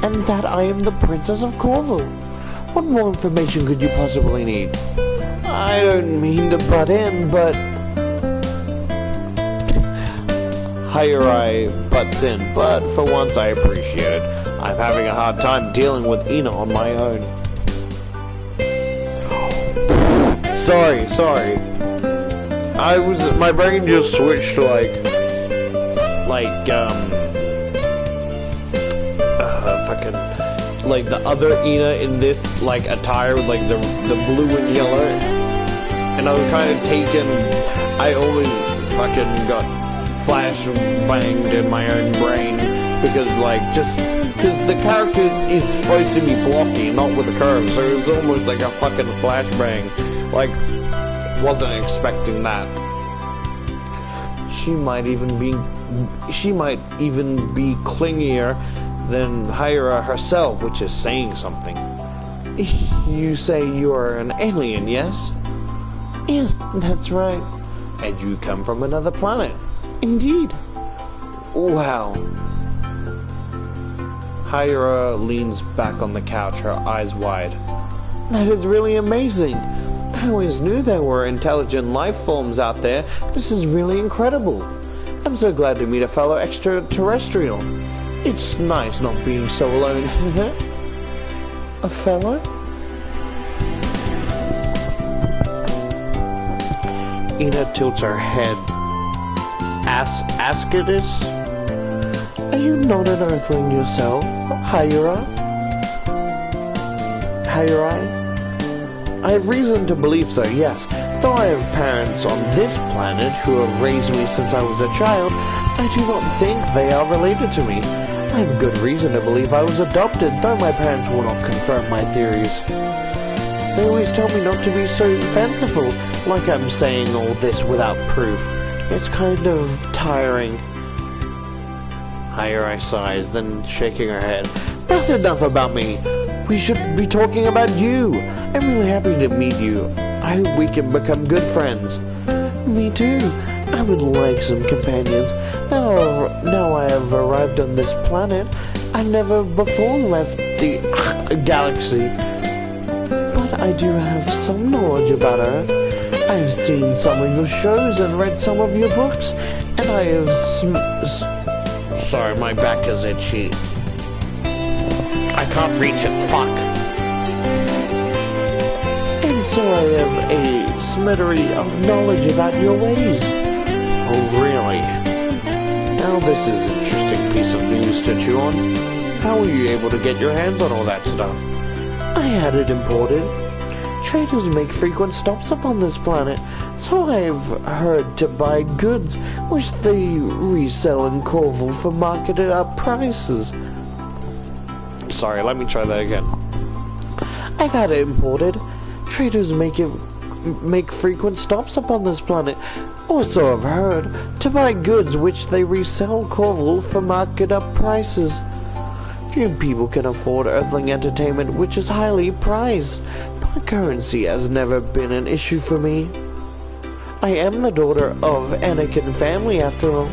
and that I am the Princess of Corval. What more information could you possibly need? I don't mean to butt in, but... Hyrai butts in, but for once I appreciate it. I'm having a hard time dealing with Ina on my own. Sorry. My brain just switched to like the other Ina in this like attire with like the blue and yellow, and I was kind of taken. I always fucking got flash banged in my own brain because the character is supposed to be blocky, not with a curve, so it's almost like a fucking flashbang. Like, wasn't expecting that. She might even be clingier than Hyra herself, which is saying something. You say you are an alien, yes? Yes, that's right. And you come from another planet? Indeed. Wow. Hyra leans back on the couch, her eyes wide. That is really amazing. I always knew there were intelligent life forms out there. This is really incredible. I'm so glad to meet a fellow extraterrestrial. It's nice not being so alone. A fellow? Ina tilts her head. Ascadus? Are you not an Earthling yourself, Hyrai? I have reason to believe so, yes. Though I have parents on this planet who have raised me since I was a child, I do not think they are related to me. I have good reason to believe I was adopted, though my parents will not confirm my theories. They always tell me not to be so fanciful, like I'm saying all this without proof. It's kind of tiring. Hyrai sighs, then shaking her head. But enough about me. We should be talking about you. I'm really happy to meet you. I hope we can become good friends. Me too. I would like some companions. Now I have arrived on this planet. I've never before left the galaxy. But I do have some knowledge about Earth. I've seen some of your shows and read some of your books. And I have sorry, my back is itchy. I can't reach it, fuck. And so I have a smattering of knowledge about your ways. Oh, really? Now this is an interesting piece of news to chew on. How were you able to get your hands on all that stuff? I had it imported. Traders make frequent stops upon this planet, so I've heard to buy goods which they resell in Corval for marketed up prices. Sorry, let me try that again. I've had it imported. Traders make frequent stops upon this planet. Also, I've heard to buy goods which they resell Corval for market up prices. Few people can afford Earthling entertainment, which is highly prized, but currency has never been an issue for me. I am the daughter of Anakin family, after all.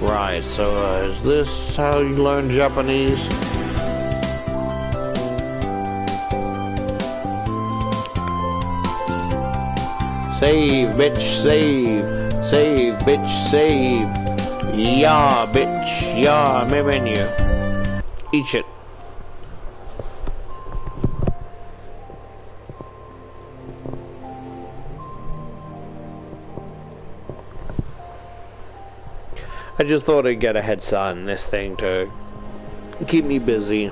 Right, so is this how you learn Japanese? Save, bitch, save. Save, bitch, save. Yeah, bitch, yeah, my menu. Eat shit. I just thought I'd get a head start on this thing to keep me busy.